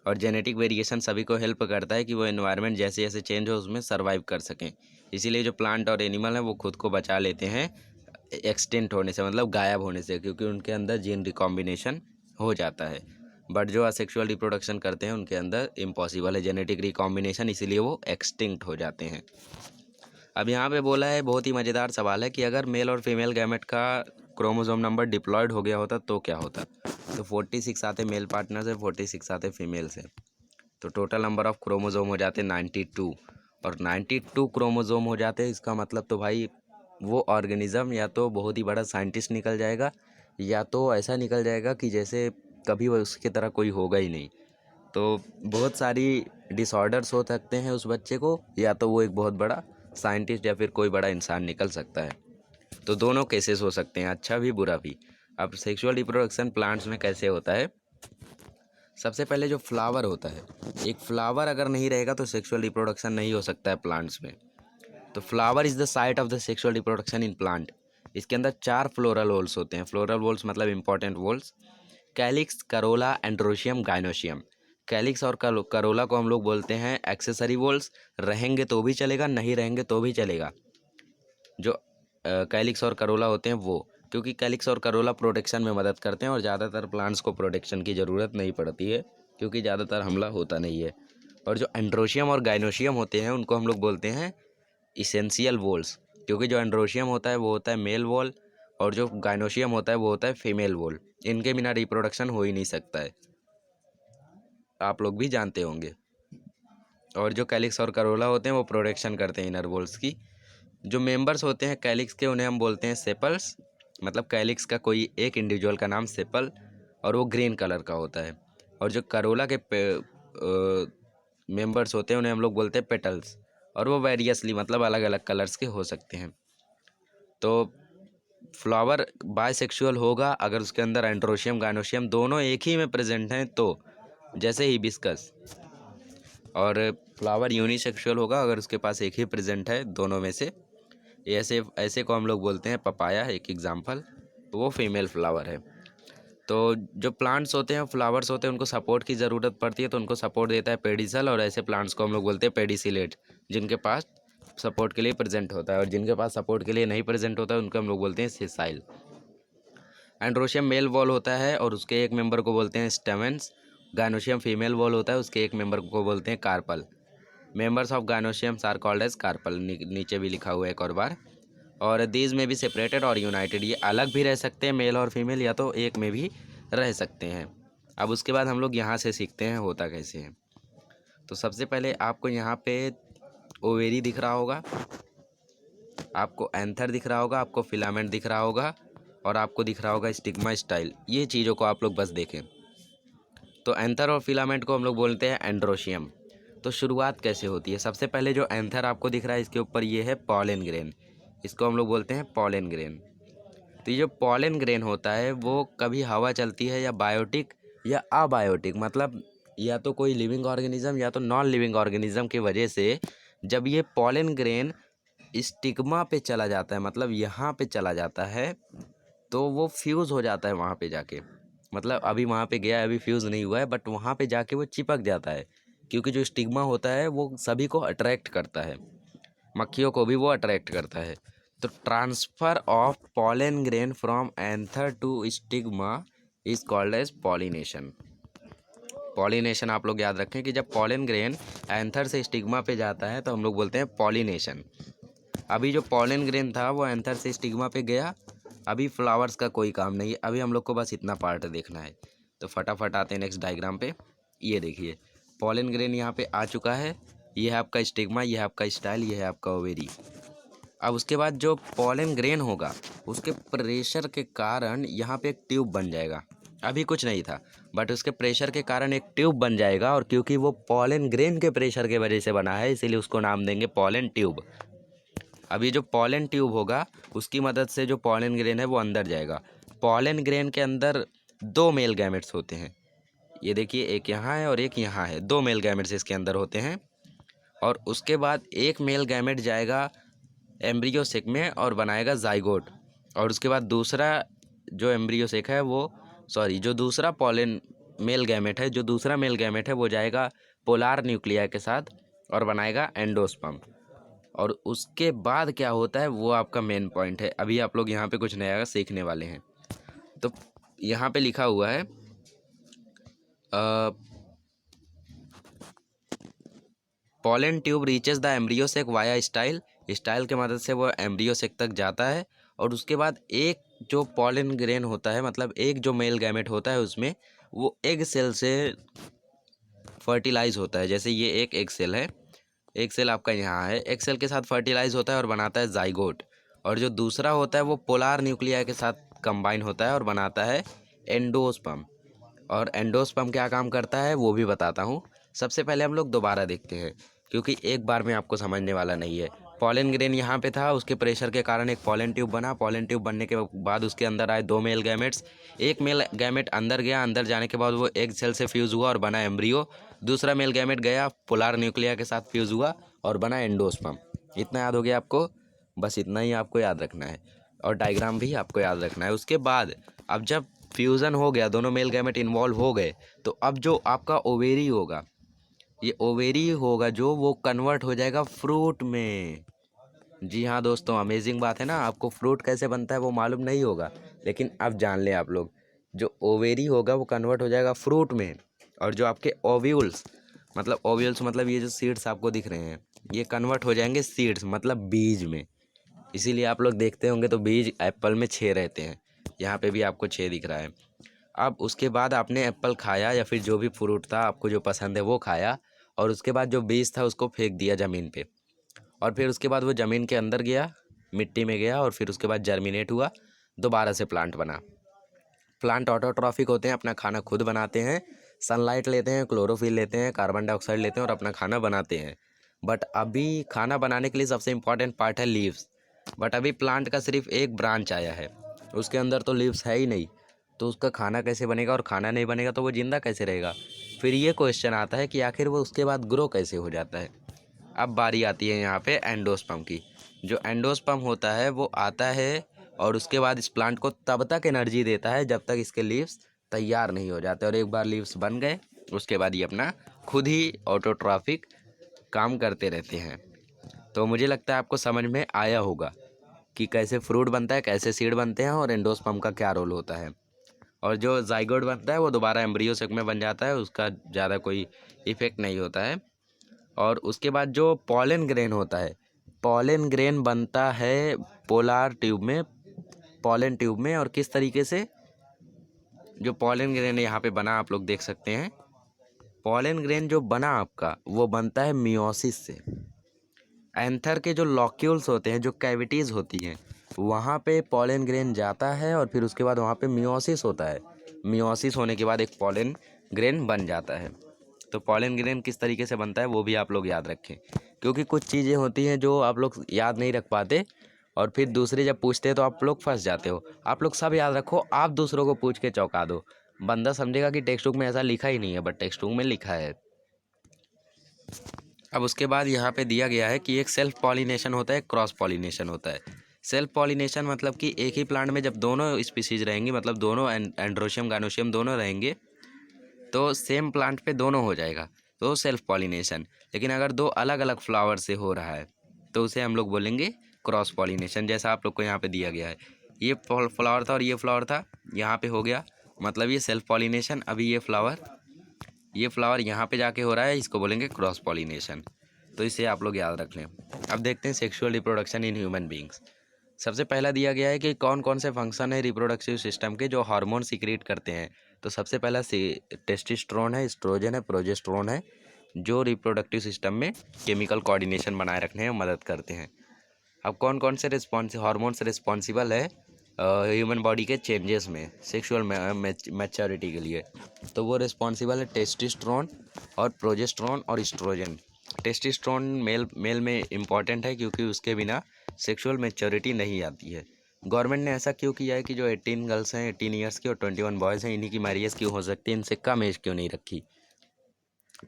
और जेनेटिक वेरिएशन सभी को हेल्प करता है कि वो एनवायरनमेंट जैसे जैसे चेंज हो उसमें सर्वाइव कर सकें। इसीलिए जो प्लांट और एनिमल हैं वो खुद को बचा लेते हैं एक्सटिंक्ट होने से, मतलब गायब होने से, क्योंकि उनके अंदर जीन रिकॉम्बिनेशन हो जाता है। बट जो असेक्सुअल रिप्रोडक्शन करते हैं उनके अंदर इम्पॉसिबल है जेनेटिक रिकॉम्बिनेशन, इसीलिए वो एक्सटिंक्ट हो जाते हैं। अब यहाँ पे बोला है, बहुत ही मज़ेदार सवाल है कि अगर मेल और फीमेल गैमेट का क्रोमोसोम नंबर डिप्लॉयड हो गया होता तो क्या होता? तो 46 आते मेल पार्टनर से, 46 आते फीमेल से, तो टोटल नंबर ऑफ क्रोमोसोम हो जाते 92। और 92 क्रोमोसोम हो जाते, इसका मतलब तो भाई वो ऑर्गेनिज़म या तो बहुत ही बड़ा साइंटिस्ट निकल जाएगा, या तो ऐसा निकल जाएगा कि जैसे कभी वो उसकी तरह कोई होगा ही नहीं। तो बहुत सारी डिसऑर्डर्स हो सकते हैं उस बच्चे को, या तो वो एक बहुत बड़ा साइंटिस्ट या फिर कोई बड़ा इंसान निकल सकता है। तो दोनों केसेस हो सकते हैं, अच्छा भी बुरा भी। अब सेक्सुअल रिप्रोडक्शन प्लांट्स में कैसे होता है? सबसे पहले जो फ्लावर होता है, एक फ्लावर अगर नहीं रहेगा तो सेक्सुअल रिप्रोडक्शन नहीं हो सकता है प्लांट्स में। तो flower is the site of the sexual reproduction in plant. इसके अंदर 4 फ्लोरल वोल्स होते हैं। फ्लोरल वोल्स मतलब important whorls. Calyx, corolla, androecium, gynoecium. Calyx और करोला को हम लोग बोलते हैं एक्सेसरी वोल्स, रहेंगे तो भी चलेगा, नहीं रहेंगे तो भी चलेगा। जो कैलिक्स और करोला होते हैं वो, क्योंकि कैलिक्स और करोला प्रोटेक्शन में मदद करते हैं, और ज़्यादातर प्लांट्स को प्रोटेक्शन की ज़रूरत नहीं पड़ती है क्योंकि ज़्यादातर हमला होता नहीं है। और जो एंड्रोशियम और गाइनोशियम होते हैं उनको हम लोग बोलते हैं इसेंशियल वोल्स, क्योंकि जो एंड्रोशियम होता है वो होता है मेल वॉल, और जो गाइनोशियम होता है वो होता है फीमेल वॉल। इनके बिना रिप्रोडक्शन हो ही नहीं सकता है, आप लोग भी जानते होंगे। और जो कैलिक्स और करोला होते हैं वो प्रोटेक्शन करते हैं इनर वॉल्स की। जो मेंबर्स होते हैं कैलिक्स के उन्हें हम बोलते हैं सेपल्स, मतलब कैलिक्स का कोई एक इंडिविजुअल का नाम सेपल, और वो ग्रीन कलर का होता है। और जो करोला के मेंबर्स होते हैं उन्हें हम लोग बोलते हैं पेटल्स, और वो वेरियसली मतलब अलग अलग कलर्स के हो सकते हैं। तो फ्लावर बायसेक्सुअल होगा अगर उसके अंदर एंड्रोशियम गाइनोशियम दोनों एक ही में प्रेजेंट हैं, तो जैसे हिबिस्कस। और फ्लावर यूनिसेक्सुअल होगा अगर उसके पास एक ही प्रेजेंट है दोनों में से, ऐसे ऐसे को हम लोग बोलते हैं पपाया, एक एग्जाम्पल, वो फीमेल फ्लावर है। तो जो प्लांट्स होते हैं, फ्लावर्स होते हैं, उनको सपोर्ट की ज़रूरत पड़ती है, तो उनको सपोर्ट देता है पेडिसल, और ऐसे प्लांट्स को हम लोग बोलते हैं पेडिसिलेट, जिनके पास सपोर्ट के लिए प्रेजेंट होता है, और जिनके पास सपोर्ट के लिए नहीं प्रेजेंट होता है उनको हम लोग बोलते हैं सेसाइल। एंड्रोशियम मेल वॉल होता है और उसके एक मेंबर को बोलते हैं स्टेमेंस। गायनोशियम फीमेल वॉल होता है, उसके एक मेंबर को बोलते हैं carpel. Members of gynoeciums are called as carpel, नीचे भी लिखा हुआ है एक और बार। और दीज में भी सेपरेटेड और यूनाइटेड, ये अलग भी रह सकते हैं मेल और फीमेल, या तो एक में भी रह सकते हैं। अब उसके बाद हम लोग यहाँ से सीखते हैं होता कैसे है। तो सबसे पहले आपको यहाँ पे ओवेरी दिख रहा होगा, आपको एंथर दिख रहा होगा, आपको फिलामेंट दिख रहा होगा, और आपको दिख रहा होगा स्टिग्मा स्टाइल। ये चीज़ों को आप लोग बस देखें। तो एंथर और फिलामेंट को हम लोग बोलते हैं एंड्रोशियम। तो शुरुआत कैसे होती है? सबसे पहले जो एंथर आपको दिख रहा है, इसके ऊपर ये है पॉलन ग्रेन, इसको हम लोग बोलते हैं पॉलन ग्रेन। तो ये जो पॉलन ग्रेन होता है वो कभी हवा चलती है या बायोटिक या अबायोटिक, मतलब या तो कोई लिविंग ऑर्गेनिज्म या तो नॉन लिविंग ऑर्गेनिज्म की वजह से जब ये पॉलन ग्रेन स्टिग्मा पे चला जाता है, मतलब यहाँ पे चला जाता है, तो वो फ्यूज़ हो जाता है वहाँ पे जाके। मतलब अभी वहाँ पे गया है, अभी फ्यूज़ नहीं हुआ है, बट वहाँ पे जाके वो चिपक जाता है, क्योंकि जो स्टिग्मा होता है वो सभी को अट्रैक्ट करता है, मक्खियों को भी वो अट्रैक्ट करता है। तो transfer of pollen grain from anther to stigma is called as pollination. Pollination आप लोग याद रखें कि जब पॉलन ग्रेन एंथर से स्टिग्मा पे जाता है तो हम लोग बोलते हैं पॉलिनेशन। अभी जो पॉलन ग्रेन था वो एंथर से स्टिग्मा पे गया, अभी फ्लावर्स का कोई काम नहीं है, अभी हम लोग को बस इतना पार्ट देखना है। तो फटाफट आते हैं नेक्स्ट डायग्राम पे। ये देखिए पॉलन ग्रेन यहाँ पे आ चुका है, ये है आपका स्टिग्मा, ये है आपका स्टाइल, ये है आपका ओवेरी। अब उसके बाद जो पॉलन ग्रेन होगा उसके प्रेशर के कारण यहाँ पे एक ट्यूब बन जाएगा। अभी कुछ नहीं था, बट उसके प्रेशर के कारण एक ट्यूब बन जाएगा, और क्योंकि वो पॉलन ग्रेन के प्रेशर के वजह से बना है इसीलिए उसको नाम देंगे पॉलन ट्यूब। अब ये जो पॉलन ट्यूब होगा उसकी मदद से जो पॉलन ग्रेन है वो अंदर जाएगा। पॉलन ग्रेन के अंदर दो मेल गैमेट्स होते हैं, ये देखिए एक यहाँ है और एक यहाँ है, दो मेल गैमेट्स इसके अंदर होते हैं। और उसके बाद एक मेल गैमेट जाएगा एम्ब्रियो सेक में और बनाएगा जाइगोट, और उसके बाद दूसरा जो एम्ब्रियो सेक है वो जो दूसरा पॉलन मेल गैमेट है, जो दूसरा मेल गैमेट है वो जाएगा पोलार न्यूक्लिया के साथ और बनाएगा एंडोस्पर्म। और उसके बाद क्या होता है वो आपका मेन पॉइंट है, अभी आप लोग यहाँ पे कुछ नया सीखने वाले हैं। तो यहाँ पे लिखा हुआ है pollen tube reaches the embryo sac via style, style के मदद से वो एम्ब्रियो सेक तक जाता है। और उसके बाद एक जो पॉलन ग्रेन होता है, मतलब एक जो मेल गैमेट होता है उसमें वो एग सेल से फर्टिलाइज होता है। जैसे ये एक एग सेल है, एक सेल आपका यहाँ है, एक सेल के साथ फर्टिलाइज होता है और बनाता है जाइगोट। और जो दूसरा होता है वो पोलार न्यूक्लिया के साथ कंबाइन होता है और बनाता है एंडोस्पर्म। और एंडोस्पर्म क्या काम करता है वो भी बताता हूँ। सबसे पहले हम लोग दोबारा देखते हैं, क्योंकि एक बार में आपको समझने वाला नहीं है। पॉलन ग्रेन यहाँ पे था, उसके प्रेशर के कारण एक पॉलन ट्यूब बना, पॉलन ट्यूब बनने के बाद उसके अंदर आए दो मेल गैमेट्स, एक मेल गैमेट अंदर गया, अंदर जाने के बाद वो एग सेल से फ्यूज़ हुआ और बना एम्ब्रियो, दूसरा मेल गैमेट गया पोलार न्यूक्लिया के साथ फ्यूज़ हुआ और बना एंडोस्पर्म। इतना याद हो गया आपको? बस इतना ही आपको याद रखना है, और डायग्राम भी आपको याद रखना है। उसके बाद अब जब फ्यूज़न हो गया, दोनों मेल गैमेट इन्वॉल्व हो गए, तो अब जो आपका ओवेरी होगा, ये ओवेरी होगा जो वो कन्वर्ट हो जाएगा फ्रूट में। जी हाँ दोस्तों, अमेजिंग बात है ना। आपको फ्रूट कैसे बनता है वो मालूम नहीं होगा, लेकिन अब जान लें आप लोग, जो ओवेरी होगा वो कन्वर्ट हो जाएगा फ्रूट में। और जो आपके ओव्यूल्स मतलब ये जो सीड्स आपको दिख रहे हैं ये कन्वर्ट हो जाएंगे सीड्स मतलब बीज में। इसीलिए आप लोग देखते होंगे तो बीज एप्पल में 6 रहते हैं, यहाँ पे भी आपको 6 दिख रहा है। अब उसके बाद आपने एप्पल खाया या फिर जो भी फ्रूट था आपको जो पसंद है वो खाया, और उसके बाद जो बीज था उसको फेंक दिया ज़मीन पे, और फिर उसके बाद वो ज़मीन के अंदर गया, मिट्टी में गया, और फिर उसके बाद जर्मिनेट हुआ, दोबारा से प्लांट बना। प्लांट ऑटोट्रॉफिक होते हैं, अपना खाना खुद बनाते हैं, सनलाइट लेते हैं, क्लोरोफिल लेते हैं, कार्बन डाइऑक्साइड लेते हैं और अपना खाना बनाते हैं। बट अभी खाना बनाने के लिए सबसे इम्पॉर्टेंट पार्ट है लीव्स। बट अभी प्लांट का सिर्फ एक ब्रांच आया है, उसके अंदर तो लीव्स है ही नहीं, तो उसका खाना कैसे बनेगा? और खाना नहीं बनेगा तो वो ज़िंदा कैसे रहेगा? फिर ये क्वेश्चन आता है कि आखिर वो उसके बाद ग्रो कैसे हो जाता है। अब बारी आती है यहाँ पे एंडोस्पर्म की। जो एंडोस्पर्म होता है वो आता है और उसके बाद इस प्लांट को तब तक एनर्जी देता है जब तक इसके लीव्स तैयार नहीं हो जाते, और एक बार लीव्स बन गए उसके बाद ये अपना खुद ही ऑटोट्रॉफिक काम करते रहते हैं। तो मुझे लगता है आपको समझ में आया होगा कि कैसे फ्रूट बनता है, कैसे सीड बनते हैं और एंडोस्पर्म का क्या रोल होता है। और जो जाइगोट बनता है वो दोबारा एम्ब्रियो सेक में बन जाता है, उसका ज़्यादा कोई इफेक्ट नहीं होता है। और उसके बाद जो पॉलन ग्रेन होता है, पॉलन ग्रेन बनता है पोलार ट्यूब में, पॉलन ट्यूब में। और किस तरीके से जो पॉलन ग्रेन यहाँ पे बना आप लोग देख सकते हैं, पॉलन ग्रेन जो बना आपका वो बनता है मियोसिस से। एंथर के जो लॉक्यूल्स होते हैं, जो कैविटीज़ होती हैं, वहाँ पे पॉलन ग्रेन जाता है और फिर उसके बाद वहाँ पे मियोसिस होता है। मियोसिस होने के बाद एक पॉलन ग्रेन बन जाता है। तो पॉलन ग्रेन किस तरीके से बनता है वो भी आप लोग याद रखें, क्योंकि कुछ चीज़ें होती हैं जो आप लोग याद नहीं रख पाते और फिर दूसरे जब पूछते हैं तो आप लोग फंस जाते हो। आप लोग सब याद रखो, आप दूसरों को पूछ के चौंका दो। बंदा समझेगा कि टेक्स्ट बुक में ऐसा लिखा ही नहीं है, बट टेक्स्ट बुक में लिखा है। अब उसके बाद यहाँ पे दिया गया है कि एक सेल्फ पॉलिनेशन होता है, क्रॉस पॉलिनेशन होता है। सेल्फ पॉलिनेशन मतलब कि एक ही प्लांट में जब दोनों स्पीसीज रहेंगी, मतलब दोनों एंड्रोशियम गानोशियम दोनों रहेंगे, तो सेम प्लांट पे दोनों हो जाएगा, तो सेल्फ पॉलिनेशन। लेकिन अगर दो अलग अलग फ्लावर से हो रहा है तो उसे हम लोग बोलेंगे क्रॉस पॉलिनेशन। जैसा आप लोग को यहाँ पे दिया गया है, ये फ्लावर था और ये फ्लावर था, यहाँ पे हो गया, मतलब ये सेल्फ पॉलिनेशन। अभी ये फ्लावर यहाँ पे जाके हो रहा है, इसको बोलेंगे क्रॉस पॉलिनेशन। तो इसे आप लोग याद रख लें। अब देखते हैं sexual reproduction in human beings. सबसे पहला दिया गया है कि कौन कौन से फंक्शन है रिप्रोडक्टिव सिस्टम के जो हार्मोन सीक्रेट करते हैं। तो सबसे पहला टेस्टोस्टेरोन है, एस्ट्रोजन है, प्रोजेस्टेरोन है, जो रिप्रोडक्टिव सिस्टम में केमिकल कोऑर्डिनेशन बनाए रखने में मदद करते हैं। अब कौन कौन से हार्मोन्स रिस्पॉन्सिबल है ह्यूमन बॉडी के चेंजेस में सेक्सुअल मैच्योरिटी के लिए, तो वो रिस्पॉन्सिबल है टेस्टोस्टेरोन और प्रोजेस्टेरोन और एस्ट्रोजन। टेस्टोस्टेरोन मेल में इम्पॉर्टेंट है क्योंकि उसके बिना सेक्सुअल मैच्योरिटी नहीं आती है। गवर्नमेंट ने ऐसा क्यों किया है कि जो 18 गर्ल्स हैं 18 ईयर्स की और 21 बॉयज़ हैं, इन्हीं की मैरिज क्यों हो सकती है, इनसे कम एज क्यों नहीं रखी।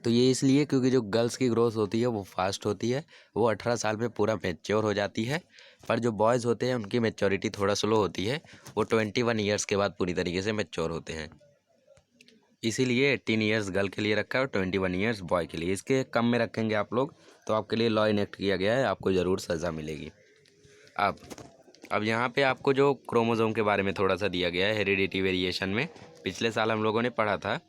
तो ये इसलिए क्योंकि जो गर्ल्स की ग्रोथ होती है वो फास्ट होती है, वो 18 साल में पूरा मैच्योर हो जाती है। पर जो बॉयज़ होते हैं उनकी मैच्योरिटी थोड़ा स्लो होती है, वो 21 ईयर्स के बाद पूरी तरीके से मैच्योर होते हैं। इसीलिए 18 ईयर्स गर्ल के लिए रखा है और 21 ईयर्स बॉय के लिए। इसके कम में रखेंगे आप लोग तो आपके लिए लॉ इनेक्ट किया गया है, आपको ज़रूर सज़ा मिलेगी। अब यहाँ पे आपको जो क्रोमोसोम के बारे में थोड़ा सा दिया गया है हेरिडिटी वेरिएशन में। पिछले साल हम लोगों ने पढ़ा था,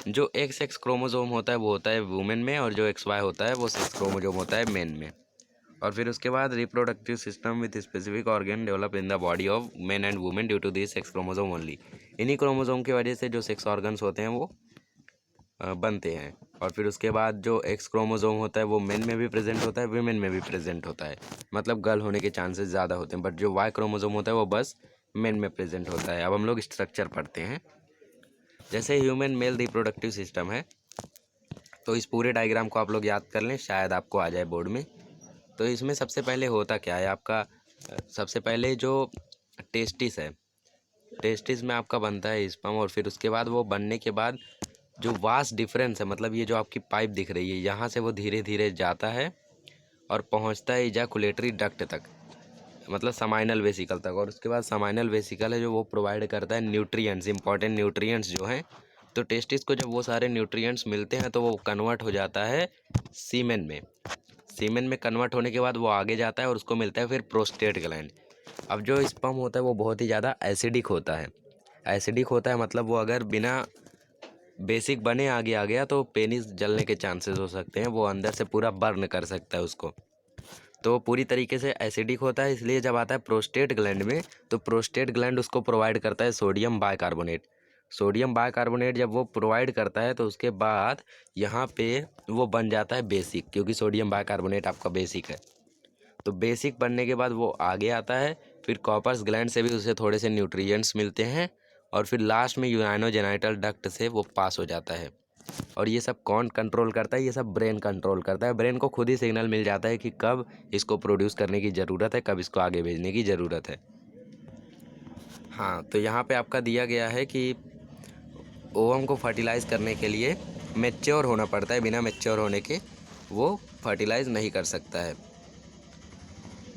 जो एक्स क्रोमोसोम होता है वो होता है वुमेन में, और जो XY होता है वो सेक्स क्रोमोसोम होता है मेन में। और फिर उसके बाद reproductive system with specific organ develop in the body of men and women due to this sex chromosome only. इन्हीं क्रोमोसोम की वजह से जो सेक्स ऑर्गन्स होते हैं वो बनते हैं। और फिर उसके बाद जो X क्रोमोसोम होता है वो मेन में भी प्रेजेंट होता है, वुमेन में भी प्रेजेंट होता है, मतलब गर्ल होने के चांसेस ज़्यादा होते हैं। बट जो Y क्रोमोसोम होता है वो बस मेन में प्रेजेंट होता है। अब हम लोग स्ट्रक्चर पढ़ते हैं। जैसे ह्यूमन मेल रिप्रोडक्टिव सिस्टम है, तो इस पूरे डायग्राम को आप लोग याद कर लें, शायद आपको आ जाए बोर्ड में। तो इसमें सबसे पहले होता क्या है आपका, सबसे पहले जो टेस्टिस है, टेस्टिस में आपका बनता है स्पर्म, और फिर उसके बाद वो बनने के बाद जो वास्ट डिफरेंस है, मतलब ये जो आपकी पाइप दिख रही है यहाँ से वो धीरे धीरे जाता है और पहुँचता है इजाकुलेटरी डक्ट तक, मतलब समाइनल वेसिकल तक। और उसके बाद समाइनल वेसिकल है जो वो प्रोवाइड करता है न्यूट्रिएंट्स, इंपॉर्टेंट न्यूट्रिएंट्स जो हैं। तो टेस्टिस को जब वो सारे न्यूट्रिएंट्स मिलते हैं तो वो कन्वर्ट हो जाता है सीमेन में। सीमेन में कन्वर्ट होने के बाद वो आगे जाता है और उसको मिलता है फिर प्रोस्टेट ग्लैंड। अब जो स्पर्म होता है वो बहुत ही ज़्यादा एसिडिक होता है। एसिडिक होता है मतलब वो अगर बिना बेसिक बने आगे आ गया तो पेनिस जलने के चांसेस हो सकते हैं, वो अंदर से पूरा बर्न कर सकता है उसको। तो पूरी तरीके से एसिडिक होता है, इसलिए जब आता है प्रोस्टेट ग्लैंड में तो प्रोस्टेट ग्लैंड उसको प्रोवाइड करता है सोडियम बाइकार्बोनेट। सोडियम बाइकार्बोनेट जब वो प्रोवाइड करता है तो उसके बाद यहाँ पे वो बन जाता है बेसिक, क्योंकि सोडियम बाइकार्बोनेट आपका बेसिक है। तो बेसिक बनने के बाद वो आगे आता है, फिर कॉपर्स ग्लैंड से भी उसे थोड़े से न्यूट्रिएंट्स मिलते हैं, और फिर लास्ट में यूराइनोजेनाइटल डक्ट से वो पास हो जाता है। और ये सब कौन कंट्रोल करता है, ये सब ब्रेन कंट्रोल करता है। ब्रेन को खुद ही सिग्नल मिल जाता है कि कब इसको प्रोड्यूस करने की ज़रूरत है, कब इसको आगे भेजने की ज़रूरत है। हाँ, तो यहाँ पे आपका दिया गया है कि ओवम को फर्टिलाइज़ करने के लिए मैच्योर होना पड़ता है, बिना मैच्योर होने के वो फर्टिलाइज़ नहीं कर सकता है।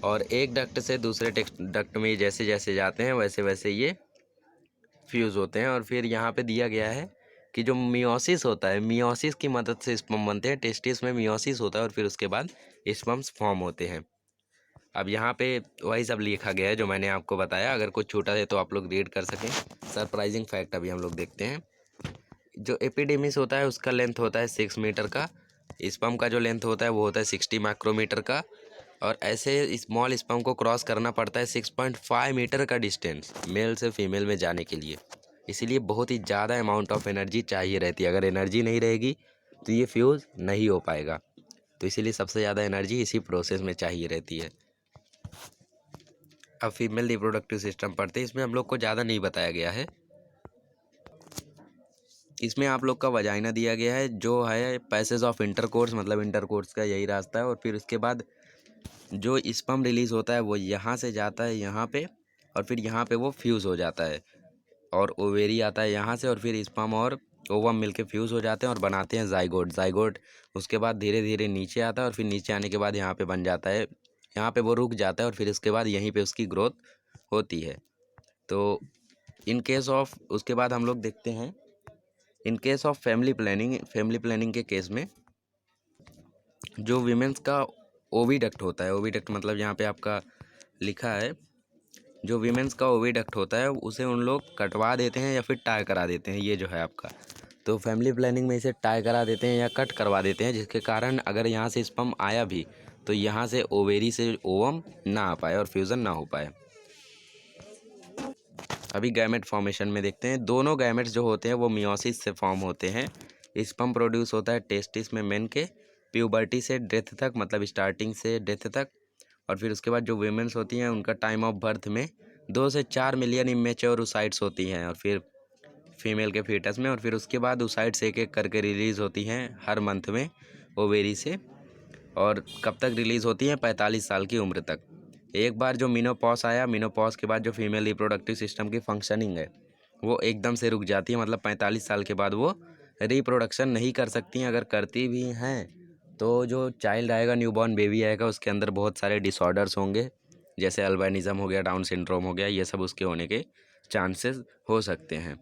और एक डक्ट से दूसरे डक्ट में जैसे जैसे जाते हैं वैसे वैसे ये फ्यूज़ होते हैं। और फिर यहाँ पे दिया गया है कि जो मियोसिस होता है, मियोसिस की मदद से स्पर्म बनते हैं। टेस्टिस में मियोसिस होता है और फिर उसके बाद स्पर्म्स फॉर्म होते हैं। अब यहाँ पे वही सब लिखा गया है जो मैंने आपको बताया। अगर कुछ छूटा है तो आप लोग रीड कर सकें। सरप्राइजिंग फैक्ट अभी हम लोग देखते हैं। जो एपिडेमिस होता है उसका लेंथ होता है 6 मीटर का। स्पर्म का जो लेंथ होता है वो होता है 60 माइक्रोमीटर का। और ऐसे स्मॉल स्पर्म को क्रॉस करना पड़ता है 6.5 मीटर का डिस्टेंस मेल से फीमेल में जाने के लिए। इसीलिए बहुत ही ज़्यादा अमाउंट ऑफ एनर्जी चाहिए रहती है। अगर एनर्जी नहीं रहेगी तो ये फ्यूज़ नहीं हो पाएगा। तो इसीलिए सबसे ज़्यादा एनर्जी इसी प्रोसेस में चाहिए रहती है। अब फीमेल रिप्रोडक्टिव सिस्टम पढ़ते हैं। इसमें हम लोग को ज़्यादा नहीं बताया गया है। इसमें आप लोग का वजाइना दिया गया है जो है पैसेज ऑफ इंटरकोर्स, मतलब इंटरकोर्स का यही रास्ता है। और फिर उसके बाद जो स्पर्म रिलीज़ होता है वो यहाँ से जाता है यहाँ पे, और फिर यहाँ पे वो फ्यूज़ हो जाता है। और ओवेरी आता है यहाँ से, और फिर स्पर्म और ओवम मिलके फ्यूज़ हो जाते हैं और बनाते हैं जाइगोट। जाइगोट उसके बाद धीरे धीरे नीचे आता है, और फिर नीचे आने के बाद यहाँ पे बन जाता है। यहाँ पे वो रुक जाता है और फिर उसके बाद यहीं पे उसकी ग्रोथ होती है। तो इन केस ऑफ, उसके बाद हम लोग देखते हैं in case of family planning के केस में जो वीमेंस का ओविडक्ट होता है, ओविडक्ट मतलब यहाँ पे आपका लिखा है, जो वीमेंस का ओविडक्ट होता है उसे उन लोग कटवा देते हैं या फिर टाई करा देते हैं। ये जो है आपका, तो फैमिली प्लानिंग में इसे टाई करा देते हैं या कट करवा देते हैं, जिसके कारण अगर यहाँ से स्पर्म आया भी तो यहाँ से ओवेरी से ओवम ना आ पाए और फ्यूज़न ना हो पाए। अभी गैमेट फॉर्मेशन में देखते हैं। दोनों गैमेट्स जो होते हैं वो मियोसिस से फॉर्म होते हैं। स्पर्म प्रोड्यूस होता है टेस्टिस में मेन के, प्यूबर्टी से डेथ तक, मतलब स्टार्टिंग से डेथ तक। और फिर उसके बाद जो वीमेंस होती हैं उनका टाइम ऑफ बर्थ में 2 से 4 मिलियन इमेच्योर oocytes होती हैं, और फिर फीमेल के फीटस में। और फिर उसके बाद oocytes एक एक करके रिलीज़ होती हैं हर मंथ में ओवेरी से। और कब तक रिलीज़ होती हैं? 45 साल की उम्र तक। एक बार जो मीनोपॉज आया, मीनोपॉज के बाद जो फीमेल रिप्रोडक्टिव सिस्टम की फंक्शनिंग है वो एकदम से रुक जाती है। मतलब 45 साल के बाद वो रिप्रोडक्शन नहीं कर सकती हैं। अगर करती भी हैं तो जो चाइल्ड आएगा, न्यूबॉर्न बेबी आएगा, उसके अंदर बहुत सारे डिसऑर्डर्स होंगे, जैसे अल्बाइनिज़म हो गया, डाउन सिंड्रोम हो गया, ये सब उसके होने के चांसेस हो सकते हैं।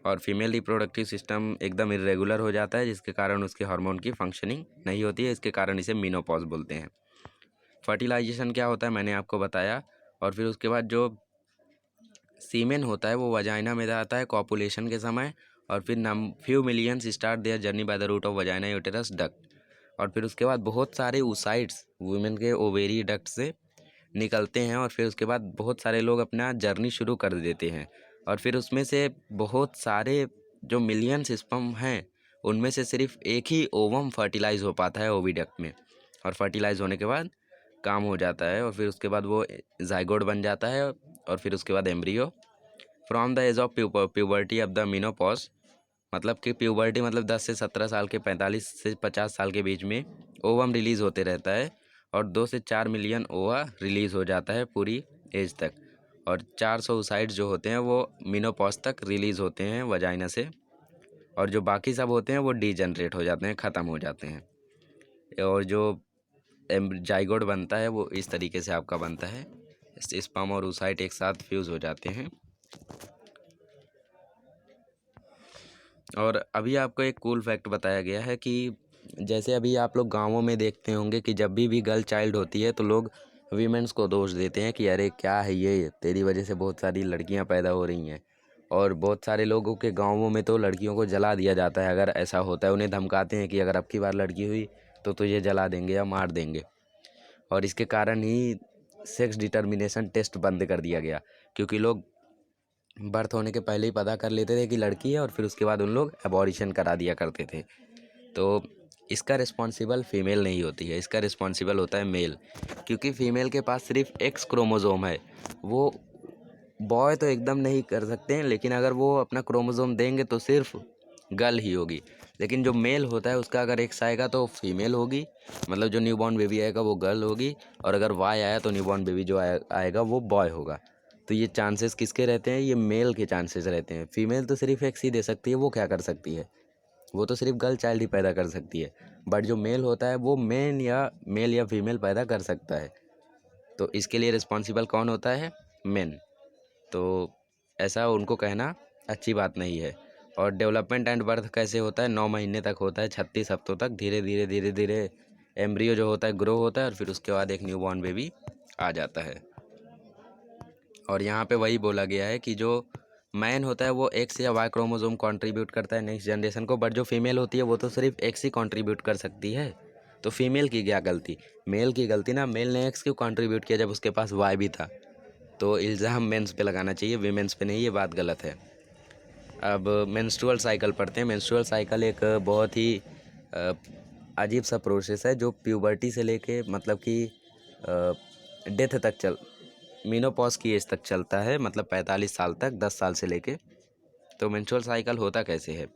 और फीमेल रिप्रोडक्टिव सिस्टम एकदम इरेगुलर हो जाता है, जिसके कारण उसके हार्मोन की फंक्शनिंग नहीं होती है। इसके कारण इसे मीनोपॉज बोलते हैं। फर्टिलाइजेशन क्या होता है मैंने आपको बताया। और फिर उसके बाद जो सीमेन होता है वो वजाइना में जाता है कॉपुलेशन के समय। और फिर few millions start their journey by the route of vagina uterus duct. और फिर उसके बाद बहुत सारे oocytes वुमेन के ओवेरी डक्ट से निकलते हैं, और फिर उसके बाद बहुत सारे लोग अपना जर्नी शुरू कर देते हैं। और फिर उसमें से बहुत सारे जो मिलियंस स्पर्म हैं उनमें से सिर्फ एक ही ओवम फर्टिलाइज हो पाता है ओविडक्ट में, और फर्टिलाइज होने के बाद काम हो जाता है। और फिर उसके बाद वो जाइगोट बन जाता है, और फिर उसके बाद embryo. From the age of puberty of the menopause, मतलब कि प्यूबर्टी मतलब 10 से 17 साल के 45 से 50 साल के बीच में ओवम रिलीज़ होते रहता है, और 2 से 4 मिलियन ओवा रिलीज़ हो जाता है पूरी एज तक। और 400 oocytes जो होते हैं वो मीनोपॉज तक रिलीज़ होते हैं वजाइना से, और जो बाकी सब होते हैं वो डीजनरेट हो जाते हैं, ख़त्म हो जाते हैं। और जो जाइगोट बनता है वो इस तरीके से आपका बनता है। स्पर्म और oocyte एक साथ फ्यूज़ हो जाते हैं। और अभी आपको एक कूल फैक्ट बताया गया है कि जैसे अभी आप लोग गांवों में देखते होंगे कि जब भी गर्ल चाइल्ड होती है तो लोग वीमेंस को दोष देते हैं कि अरे क्या है ये, तेरी वजह से बहुत सारी लड़कियां पैदा हो रही हैं। और बहुत सारे लोगों के गांवों में तो लड़कियों को जला दिया जाता है अगर ऐसा होता है। उन्हें धमकाते हैं कि अगर अब की बार लड़की हुई तो तुझे जला देंगे या मार देंगे। और इसके कारण ही सेक्स डिटर्मिनेशन टेस्ट बंद कर दिया गया, क्योंकि लोग बर्थ होने के पहले ही पता कर लेते थे कि लड़की है, और फिर उसके बाद उन लोग एबॉर्शन करा दिया करते थे। तो इसका रिस्पॉन्सिबल फीमेल नहीं होती है, इसका रिस्पॉन्सिबल होता है मेल, क्योंकि फीमेल के पास सिर्फ एक्स क्रोमोज़ोम है। वो बॉय तो एकदम नहीं कर सकते हैं, लेकिन अगर वो अपना क्रोमोज़ोम देंगे तो सिर्फ गर्ल ही होगी। लेकिन जो मेल होता है उसका अगर एक्स आएगा तो फीमेल होगी, मतलब जो न्यूबॉर्न बेबी आएगा वो गर्ल होगी। और अगर वाई आया तो न्यूबॉर्न बेबी जो आएगा वो बॉय होगा। तो ये चांसेस किसके रहते हैं? ये मेल के चांसेस रहते हैं। फीमेल तो सिर्फ एक्स ही दे सकती है, वो क्या कर सकती है? वो तो सिर्फ गर्ल चाइल्ड ही पैदा कर सकती है। बट जो मेल होता है वो मेल या फीमेल पैदा कर सकता है। तो इसके लिए रिस्पॉन्सिबल कौन होता है? मेन। तो ऐसा उनको कहना अच्छी बात नहीं है। और डेवलपमेंट एंड बर्थ कैसे होता है, 9 महीने तक होता है, 36 हफ्तों तक धीरे धीरे धीरे धीरे एम्ब्रियो जो होता है ग्रो होता है और फिर उसके बाद एक न्यूबॉर्न बेबी आ जाता है। और यहाँ पे वही बोला गया है कि जो मैन होता है वो एक्स या वाई क्रोमोसोम कंट्रीब्यूट करता है नेक्स्ट जनरेशन को, बट जो फीमेल होती है वो तो सिर्फ एक्स ही कंट्रीब्यूट कर सकती है। तो फीमेल की क्या गलती, मेल की गलती ना, मेल ने एक्स क्यों कंट्रीब्यूट किया जब उसके पास वाई भी था। तो इल्ज़ाम मेंस पे लगाना चाहिए, वीमेंस पे नहीं, ये बात गलत है। अब मेंस्ट्रुअल साइकिल पढ़ते हैं। मेंस्ट्रुअल साइकिल एक बहुत ही अजीब सा प्रोसेस है जो प्यूबर्टी से लेके मतलब कि डेथ तक मीनोपॉज की एज तक चलता है, मतलब 45 साल तक, 10 साल से लेके। तो मेंस्ट्रुअल साइकिल होता कैसे है,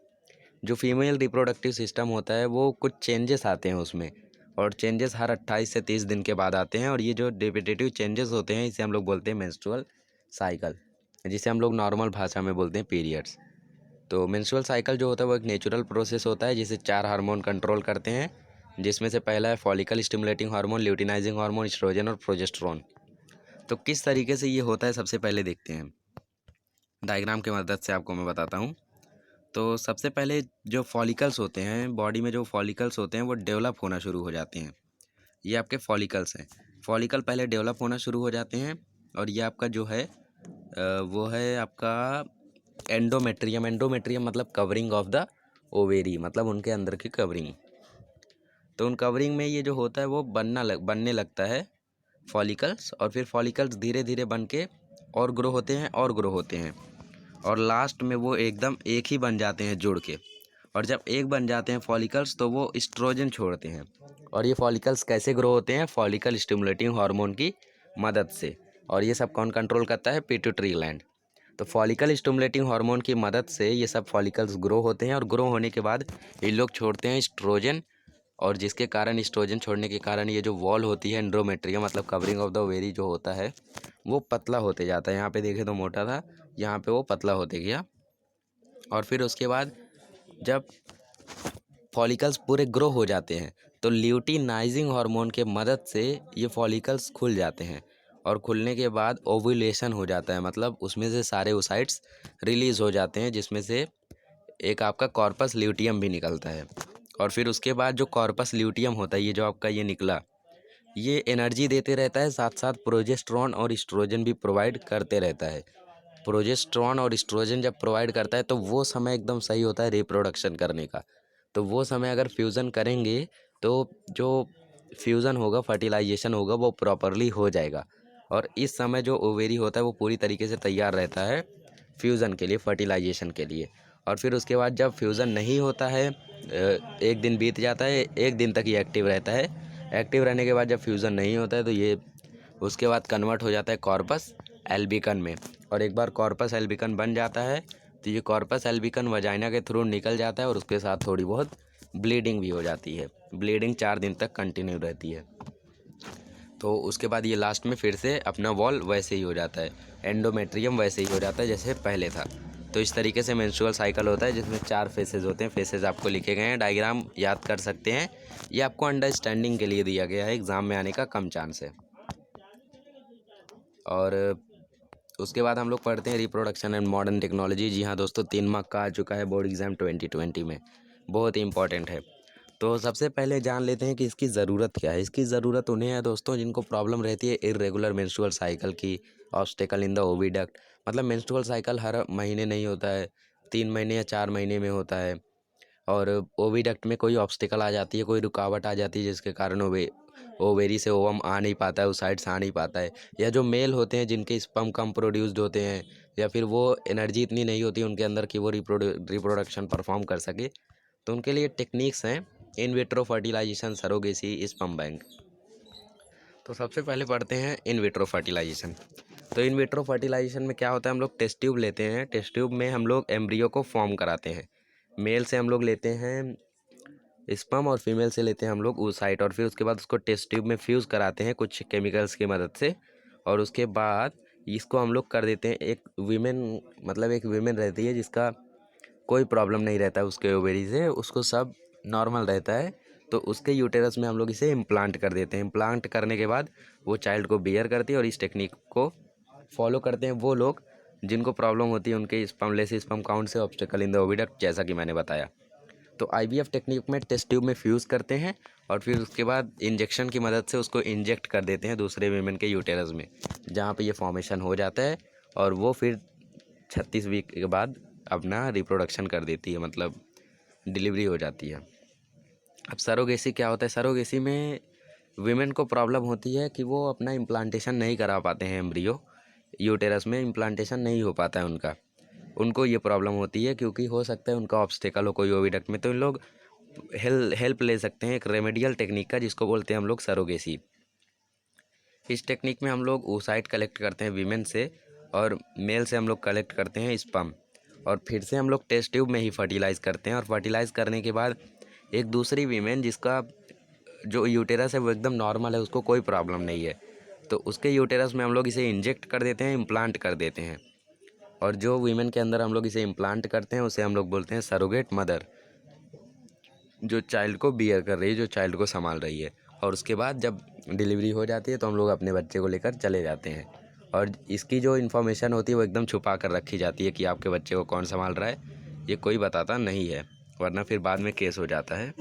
जो फीमेल रिप्रोडक्टिव सिस्टम होता है वो कुछ चेंजेस आते हैं उसमें, और चेंजेस हर 28 से 30 दिन के बाद आते हैं, और ये जो रिपीटेटिव चेंजेस होते हैं इसे हम लोग बोलते हैं मेंस्ट्रुअल साइकिल, जिसे हम लोग नॉर्मल भाषा में बोलते हैं पीरियड्स। तो मेंस्ट्रुअल साइकिल जो होता है वो एक नेचुरल प्रोसेस होता है जिसे 4 हार्मोन कंट्रोल करते हैं, जिसमें से पहला है follicle stimulating hormone, luteinising hormone, oestrogen और प्रोजेस्टेरोन। तो किस तरीके से ये होता है सबसे पहले देखते हैं, डायग्राम की मदद से आपको मैं बताता हूँ। तो सबसे पहले जो फॉलिकल्स होते हैं बॉडी में, जो फॉलिकल्स होते हैं वो डेवलप होना शुरू हो जाते हैं। ये आपके फॉलिकल्स हैं, फॉलिकल पहले डेवलप होना शुरू हो जाते हैं, और ये आपका जो है वो है आपका एंडोमेट्रियम। एंडोमेट्रियम मतलब कवरिंग ऑफ द ओवेरी, मतलब उनके अंदर की कवरिंग। तो उन कवरिंग में ये जो होता है वो बनने लगता है फॉलिकल्स, और फिर फॉलिकल्स धीरे धीरे बन के और ग्रो होते हैं और ग्रो होते हैं, और लास्ट में वो एकदम एक ही बन जाते हैं जुड़ के। और जब एक बन जाते हैं फॉलिकल्स तो वो एस्ट्रोजन छोड़ते हैं। और ये फॉलिकल्स कैसे ग्रो होते हैं, फॉलिकल स्टिमुलेटिंग हार्मोन की मदद से। और ये सब कौन कंट्रोल करता है, पिट्यूटरी ग्लैंड। तो फॉलिकल स्टिमुलेटिंग हार्मोन की मदद से ये सब फॉलिकल्स ग्रो होते हैं, और ग्रो होने के बाद ये लोग छोड़ते हैं एस्ट्रोजन, और जिसके कारण एस्ट्रोजन छोड़ने के कारण ये जो वॉल होती है एंड्रोमेट्रियम मतलब कवरिंग ऑफ द ओवेरी जो होता है वो पतला होते जाता है। यहाँ पे देखे तो मोटा था, यहाँ पे वो पतला होते गया। और फिर उसके बाद जब फॉलिकल्स पूरे ग्रो हो जाते हैं तो ल्यूटिनाइजिंग हार्मोन के मदद से ये फॉलिकल्स खुल जाते हैं, और खुलने के बाद ओव्यूलेशन हो जाता है, मतलब उसमें से सारे ओसाइट्स रिलीज़ हो जाते हैं, जिसमें से एक आपका कॉर्पस ल्यूटियम भी निकलता है। और फिर उसके बाद जो कॉर्पस ल्यूटियम होता है, ये जो आपका ये निकला, ये एनर्जी देते रहता है, साथ साथ प्रोजेस्टेरोन और एस्ट्रोजन भी प्रोवाइड करते रहता है। प्रोजेस्टेरोन और एस्ट्रोजन जब प्रोवाइड करता है तो वो समय एकदम सही होता है रिप्रोडक्शन करने का। तो वो समय अगर फ्यूज़न करेंगे तो जो फ्यूज़न होगा, फर्टिलाइजेशन होगा, वो प्रॉपरली हो जाएगा, और इस समय जो ओवेरी होता है वो पूरी तरीके से तैयार रहता है फ्यूज़न के लिए, फर्टिलाइजेशन के लिए। और फिर उसके बाद जब फ्यूज़न नहीं होता है, एक दिन बीत जाता है, एक दिन तक ये एक्टिव रहता है। एक्टिव रहने के बाद जब फ्यूज़न नहीं होता है तो ये उसके बाद कन्वर्ट हो जाता है कॉर्पस एल्बिकन में। और एक बार कॉर्पस एल्बिकन बन जाता है तो ये कॉर्पस एल्बिकन वजाइना के थ्रू निकल जाता है, और उसके साथ थोड़ी बहुत ब्लीडिंग भी हो जाती है। ब्लीडिंग 4 दिन तक कंटिन्यू रहती है। तो उसके बाद ये लास्ट में फिर से अपना वॉल वैसे ही हो जाता है, एंडोमेट्रियम वैसे ही हो जाता है जैसे पहले था। तो इस तरीके से मेंस्ट्रुअल साइकिल होता है जिसमें 4 फेसेस होते हैं। फेसेस आपको लिखे गए हैं, डायग्राम याद कर सकते हैं। ये आपको अंडरस्टैंडिंग के लिए दिया गया है, एग्ज़ाम में आने का कम चांस है। और उसके बाद हम लोग पढ़ते हैं रिप्रोडक्शन एंड मॉडर्न टेक्नोलॉजी। जी हाँ दोस्तों, 3 मार्क का आ चुका है बोर्ड एग्ज़ाम 2020 में, बहुत ही इंपॉर्टेंट है। तो सबसे पहले जान लेते हैं कि इसकी ज़रूरत क्या है। इसकी ज़रूरत उन्हें है दोस्तों जिनको प्रॉब्लम रहती है इर्रेगुलर मेंस्ट्रुअल साइकिल की, ऑब्स्टेकल इन द ओविडक्ट। मतलब मेंस्ट्रुअल साइकिल हर महीने नहीं होता है, 3 महीने या 4 महीने में होता है, और ओविडक्ट में कोई ऑब्स्टेकल आ जाती है, कोई रुकावट आ जाती है, जिसके कारण ओवेरी से ओवम आ नहीं पाता है, ओसाइट्स आ नहीं पाता है। या जो मेल होते हैं जिनके स्पर्म कम प्रोड्यूस्ड होते हैं, या फिर वो एनर्जी इतनी नहीं होती उनके अंदर कि वो रिप्रोडक्शन परफॉर्म कर सके, तो उनके लिए टेक्निक्स हैं in vitro fertilisation, surrogacy, sperm bank. तो सबसे पहले पढ़ते हैं इन विट्रो फर्टिलाइजेशन। तो इन विट्रो फर्टिलाइजेशन में क्या होता है, हम लोग टेस्ट ट्यूब लेते हैं। टेस्ट ट्यूब में हम लोग एम्ब्रियो को फॉर्म कराते हैं। मेल से हम लोग लेते हैं स्पर्म, और फीमेल से लेते हैं हम लोग oocyte, और फिर उसके बाद उसको टेस्ट ट्यूब में फ्यूज़ कराते हैं कुछ केमिकल्स की मदद से। और उसके बाद इसको हम लोग कर देते हैं एक वीमेन, मतलब एक वीमेन रहती है जिसका कोई प्रॉब्लम नहीं रहता है उसके ओवेरी से, उसको सब नॉर्मल रहता है, तो उसके यूटेरस में हम लोग इसे इम्प्लांट कर देते हैं। इम्प्लांट करने के बाद वो चाइल्ड को बियर करती है, और इस टेक्निक को फॉलो करते हैं वो लोग जिनको प्रॉब्लम होती है उनके स्पर्मलेस स्पर्म काउंट से ऑब्स्टेकल इन द ओविडक्ट, जैसा कि मैंने बताया। तो आईवीएफ टेक्निक में टेस्ट ट्यूब में फ्यूज़ करते हैं और फिर उसके बाद इंजेक्शन की मदद से उसको इंजेक्ट कर देते हैं दूसरे वीमेन के यूटेरस में, जहाँ पे ये फॉर्मेशन हो जाता है और वो फिर 36 वीक के बाद अपना रिप्रोडक्शन कर देती है, मतलब डिलीवरी हो जाती है। अब सरोगेसी क्या होता है? सरोगेसी में वीमेन को प्रॉब्लम होती है कि वो अपना इम्प्लांटेशन नहीं करा पाते हैं, एम्ब्रियो यूटेरस में इम्प्लांटेशन नहीं हो पाता है उनको ये प्रॉब्लम होती है क्योंकि हो सकता है उनका ऑब्स्टेकल हो कोई ओविडक्ट में। तो इन लोग हेल्प ले सकते हैं एक रेमेडियल टेक्निक का, जिसको बोलते हैं हम लोग सरोगेसी। इस टेक्निक में हम लोग oocyte कलेक्ट करते हैं वीमेन से और मेल से हम लोग कलेक्ट करते हैं स्पर्म, और फिर से हम लोग टेस्ट ट्यूब में ही फर्टिलाइज़ करते हैं। और फर्टिलाइज़ करने के बाद एक दूसरी वीमेन जिसका जो यूटेरस है वो एकदम नॉर्मल है, उसको कोई प्रॉब्लम नहीं है, तो उसके यूटेरस में हम लोग इसे इंजेक्ट कर देते हैं, इम्प्लांट कर देते हैं। और जो वीमेन के अंदर हम लोग इसे इम्प्लांट करते हैं उसे हम लोग बोलते हैं सरोगेट मदर, जो चाइल्ड को बियर कर रही है, जो चाइल्ड को संभाल रही है। और उसके बाद जब डिलीवरी हो जाती है तो हम लोग अपने बच्चे को लेकर चले जाते हैं। और इसकी जो इन्फॉर्मेशन होती है वो एकदम छुपा कर रखी जाती है कि आपके बच्चे को कौन संभाल रहा है, ये कोई बताता नहीं है, वरना फिर बाद में केस हो जाता है।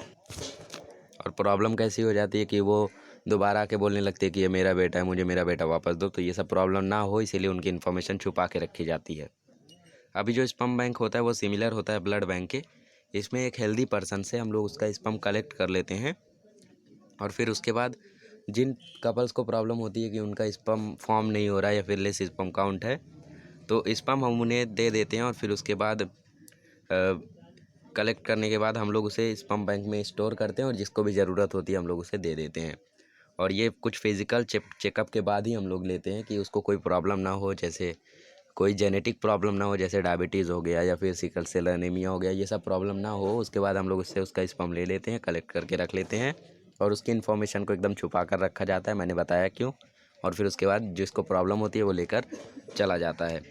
और प्रॉब्लम कैसी हो जाती है कि वो दोबारा आके बोलने लगती है कि ये मेरा बेटा है, मुझे मेरा बेटा वापस दो। तो ये सब प्रॉब्लम ना हो इसीलिए उनकी इन्फॉर्मेशन छुपा के रखी जाती है। अभी जो स्पर्म बैंक होता है वो सिमिलर होता है ब्लड बैंक के। इसमें एक हेल्दी पर्सन से हम लोग उसका स्पर्म कलेक्ट कर लेते हैं और फिर उसके बाद जिन कपल्स को प्रॉब्लम होती है कि उनका स्पर्म फॉर्म नहीं हो रहा है या फिर लेस स्पर्म काउंट है, तो स्पर्म हम उन्हें दे देते हैं और फिर उसके बाद कलेक्ट करने के बाद हम लोग उसे स्पर्म बैंक में स्टोर करते हैं और जिसको भी ज़रूरत होती है हम लोग उसे दे देते हैं। और ये कुछ फिज़िकल चेकअप के बाद ही हम लोग लेते हैं कि उसको कोई प्रॉब्लम ना हो, जैसे कोई जेनेटिक प्रॉब्लम ना हो, जैसे डायबिटीज़ हो गया या फिर सिकल सेल एनीमिया हो गया, ये सब प्रॉब्लम ना हो। उसके बाद हम लोग उससे उसका स्पर्म ले लेते हैं, कलेक्ट करके रख लेते हैं और उसकी इन्फॉर्मेशन को एकदम छुपा कर रखा जाता है, मैंने बताया क्यों। और फिर उसके बाद जिसको प्रॉब्लम होती है वो लेकर चला जाता है।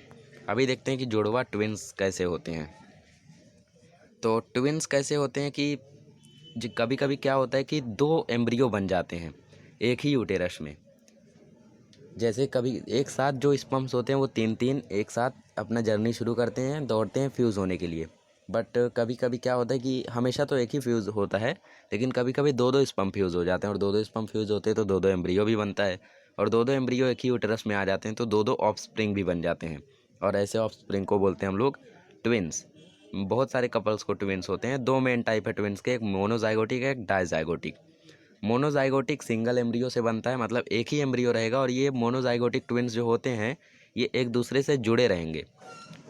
अभी देखते हैं कि जुड़वा ट्विन्स कैसे होते हैं। तो ट्विन्स कैसे होते हैं कि कभी कभी क्या होता है कि 2 एम्ब्रियो बन जाते हैं एक ही यूटेरस में। जैसे कभी एक साथ जो स्पर्म्स होते हैं वो 3-3 एक साथ अपना जर्नी शुरू करते हैं, दौड़ते हैं फ्यूज़ होने के लिए। बट कभी कभी क्या होता है कि हमेशा तो एक ही फ्यूज़ होता है, लेकिन कभी कभी 2-2 स्पर्म फ्यूज़ हो जाते हैं और 2-2 स्पर्म फ्यूज़ होते हैं तो 2-2 एम्ब्रियो भी बनता है। और 2-2 एम्ब्रियो एक ही यूटेरस में आ जाते हैं तो 2-2 ऑफस्प्रिंग भी बन जाते हैं। और ऐसे ऑफस्प्रिंग को बोलते हैं हम लोग ट्विन्स। बहुत सारे कपल्स को ट्विन्स होते हैं। 2 मेन टाइप है ट्विन्स के, एक मोनोजाइगोटिक है, एक डायजाइगोटिक। मोनोजाइगोटिक सिंगल एम्ब्रियो से बनता है, मतलब एक ही एम्ब्रियो रहेगा और ये मोनोजाइगोटिक ट्विन्स जो होते हैं ये एक दूसरे से जुड़े रहेंगे।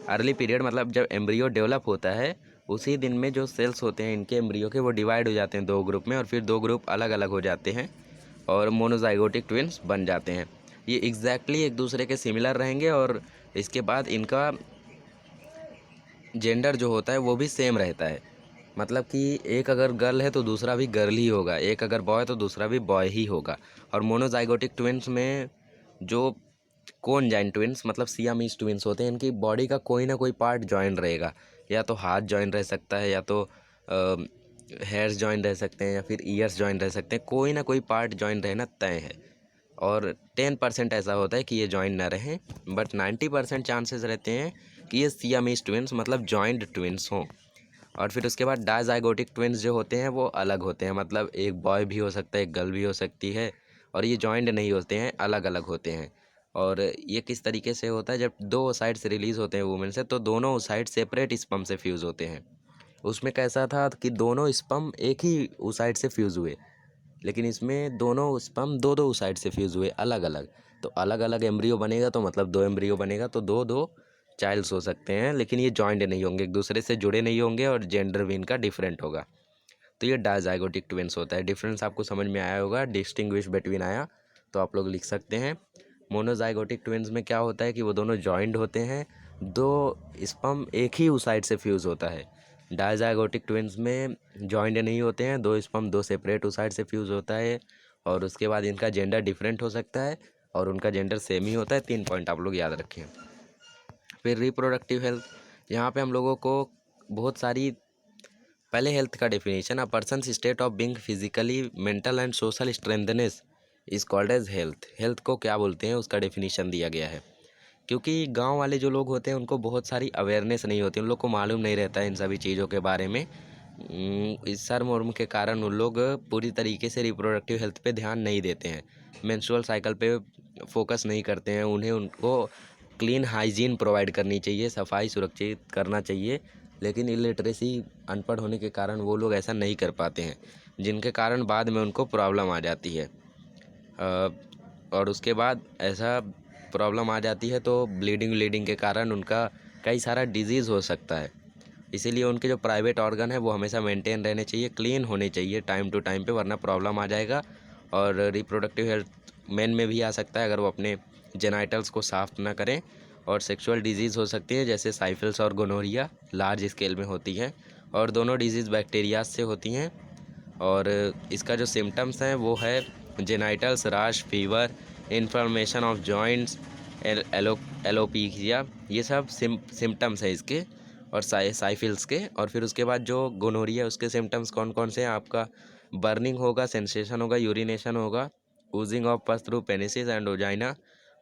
अर्ली पीरियड मतलब जब एम्ब्रियो डेवलप होता है उसी दिन में जो सेल्स होते हैं इनके एम्ब्रियो के वो डिवाइड हो जाते हैं 2 ग्रुप में और फिर 2 ग्रुप अलग अलग हो जाते हैं और मोनोजाइगोटिक ट्विन्स बन जाते हैं। ये एग्जैक्टली एक दूसरे के सिमिलर रहेंगे और इसके बाद इनका जेंडर जो होता है वो भी सेम रहता है। मतलब कि एक अगर गर्ल है तो दूसरा भी गर्ल ही होगा, एक अगर बॉय तो दूसरा भी बॉय ही होगा। और मोनोजाइगोटिक ट्विन्स में जो कोनजाइन ट्विन्स मतलब सियामीज ट्विन्स होते हैं, इनकी बॉडी का कोई ना कोई पार्ट जॉइन रहेगा, या तो हाथ जॉइन रह सकता है या तो हेयर्स जॉइन रह सकते हैं या फिर ईयर्स जॉइन रह सकते हैं, कोई ना कोई पार्ट जॉइन रहना तय है। और 10% ऐसा होता है कि ये जॉइन ना रहें, बट 90% चांसेस रहते हैं कि ये सियामीज ट्विन्स मतलब जॉइंट ट्विन्स हों। और फिर उसके बाद डायजाइगोटिक ट्विन्स जो होते हैं वो अलग होते हैं, मतलब एक बॉय भी हो सकता है, एक गर्ल भी हो सकती है, और ये जॉइंट नहीं होते हैं, अलग अलग होते हैं। और ये किस तरीके से होता है, जब 2 oocytes रिलीज़ होते हैं वुमेन से तो दोनों oocyte सेपरेट स्पर्म से फ्यूज़ होते हैं। उसमें कैसा था कि दोनों स्पर्म एक ही oocyte से फ्यूज़ हुए, लेकिन इसमें दोनों स्पर्म 2-2 oocyte से फ्यूज़ हुए अलग अलग। तो अलग अलग एम्ब्रियो बनेगा तो मतलब 2 एम्ब्रियो बनेगा तो 2-2 चाइल्ड्स हो सकते हैं, लेकिन ये जॉइंट नहीं होंगे, एक दूसरे से जुड़े नहीं होंगे और जेंडर भी इनका डिफरेंट होगा। तो ये डायजाइगोटिक ट्विन्स होता है। डिफरेंस आपको समझ में आया होगा, डिस्टिंग्विश बिटवीन आया तो आप लोग लिख सकते हैं। मोनोजाइगोटिक ट्विन्स में क्या होता है कि वो दोनों जॉइंट होते हैं, 2 स्पर्म एक ही oocyte से फ्यूज़ होता है। डायजाइगोटिक ट्विन्स में जॉइंट नहीं होते हैं, 2 स्पर्म 2 सेपरेट oocyte से फ्यूज़ होता है और उसके बाद इनका जेंडर डिफरेंट हो सकता है और उनका जेंडर सेम ही होता है। 3 पॉइंट आप लोग याद रखें। फिर रिप्रोडक्टिव हेल्थ, यहाँ पे हम लोगों को बहुत सारी, पहले हेल्थ का definition, a person state of being physically mental and social strengthness is called as health. Health को क्या बोलते हैं उसका डेफिनेशन दिया गया है क्योंकि गांव वाले जो लोग होते हैं उनको बहुत सारी अवेयरनेस नहीं होती, उन लोग को मालूम नहीं रहता है इन सभी चीज़ों के बारे में। इस शर्म उर्म के कारण उन लोग पूरी तरीके से रिप्रोडक्टिव हेल्थ पे ध्यान नहीं देते हैं, मेंस्ट्रुअल साइकिल पे फोकस नहीं करते हैं। उनको क्लीन हाइजीन प्रोवाइड करनी चाहिए, सफाई सुरक्षित करना चाहिए, लेकिन इलिटरेसी अनपढ़ होने के कारण वो लोग ऐसा नहीं कर पाते हैं, जिनके कारण बाद में उनको प्रॉब्लम आ जाती है। और उसके बाद ऐसा प्रॉब्लम आ जाती है तो ब्लीडिंग के कारण उनका कई सारा डिजीज़ हो सकता है। इसीलिए उनके जो प्राइवेट ऑर्गन है वो हमेशा मेंटेन रहने चाहिए, क्लीन होने चाहिए टाइम टू टाइम पे, वरना प्रॉब्लम आ जाएगा। और रिप्रोडक्टिव हेल्थ मेन में भी आ सकता है अगर वो अपने जेनाइटल्स को साफ ना करें। और सेक्सुअल डिजीज़ हो सकती है जैसे साइफिल्स और गोनोरिया, लार्ज स्केल में होती हैं, और दोनों डिजीज़ बैक्टीरियाज से होती हैं। और इसका जो सिम्टम्स हैं वो है genitals rash, fever, inflammation of joints, alopecia, ये सब सिम्टम्स है इसके, और साइफिल्स के। और फिर उसके बाद जो गोनोरिया, उसके सिम्टम्स कौन कौन से हैं? आपका बर्निंग होगा, सेंसेशन होगा, यूरिनेशन होगा, oozing of pus through penis and vagina,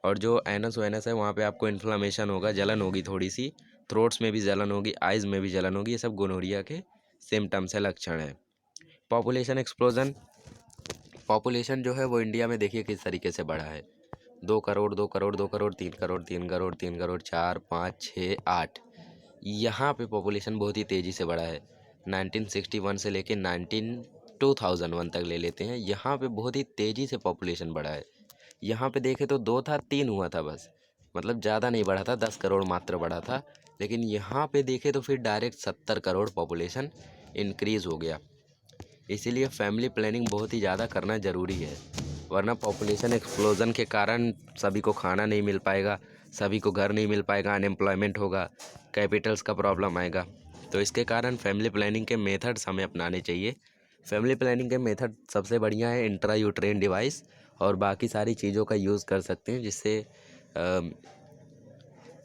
और जो एनस वेनस है वहाँ पे आपको इन्फ्लेमेशन होगा, जलन होगी थोड़ी सी, थ्रोट्स में भी जलन होगी, आइज़ में भी जलन होगी। ये सब गोनोरिया के सिम्टम्स है, लक्षण है। पॉपुलेशन एक्सप्लोजन, पॉपुलेशन जो है वो इंडिया में देखिए किस तरीके से बढ़ा है। 2 करोड़, 2 करोड़, 2 करोड़, 3 करोड़, 3 करोड़, 3 करोड़, 4, 5, 6, 8, यहाँ पे पॉपुलेशन बहुत ही तेज़ी से बढ़ा है। 1961 से लेके 2001 तक ले लेते हैं, यहाँ पे बहुत ही तेज़ी से पॉपुलेशन बढ़ा है। यहाँ पे देखे तो 2 था, 3 हुआ था बस, मतलब ज़्यादा नहीं बढ़ा था, 10 करोड़ मात्र बढ़ा था। लेकिन यहाँ पे देखे तो फिर डायरेक्ट 70 करोड़ पॉपुलेशन इंक्रीज़ हो गया। इसीलिए फैमिली प्लानिंग बहुत ही ज़्यादा करना ज़रूरी है, वरना पॉपुलेशन एक्सप्लोजन के कारण सभी को खाना नहीं मिल पाएगा, सभी को घर नहीं मिल पाएगा, अनएम्प्लॉयमेंट होगा, कैपिटल्स का प्रॉब्लम आएगा। तो इसके कारण फैमिली प्लानिंग के मेथड्स हमें अपनाने चाहिए। फैमिली प्लानिंग के मेथड सबसे बढ़िया है इंट्रा यूट्रेन डिवाइस, और बाकी सारी चीज़ों का यूज़ कर सकते हैं जिससे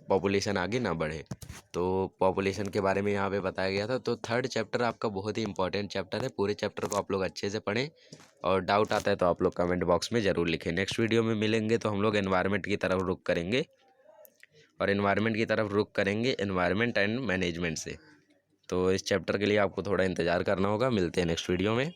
पॉपुलेशन आगे ना बढ़े। तो पॉपुलेशन के बारे में यहाँ पे बताया गया था। तो थर्ड चैप्टर आपका बहुत ही इंपॉर्टेंट चैप्टर है, पूरे चैप्टर को आप लोग अच्छे से पढ़ें, और डाउट आता है तो आप लोग कमेंट बॉक्स में ज़रूर लिखें। नेक्स्ट वीडियो में मिलेंगे तो हम लोग एनवायरनमेंट की तरफ रुख करेंगे, और एनवायरनमेंट की तरफ रुख करेंगे एनवायरनमेंट एंड मैनेजमेंट से। तो इस चैप्टर के लिए आपको थोड़ा इंतज़ार करना होगा। मिलते हैं नेक्स्ट वीडियो में।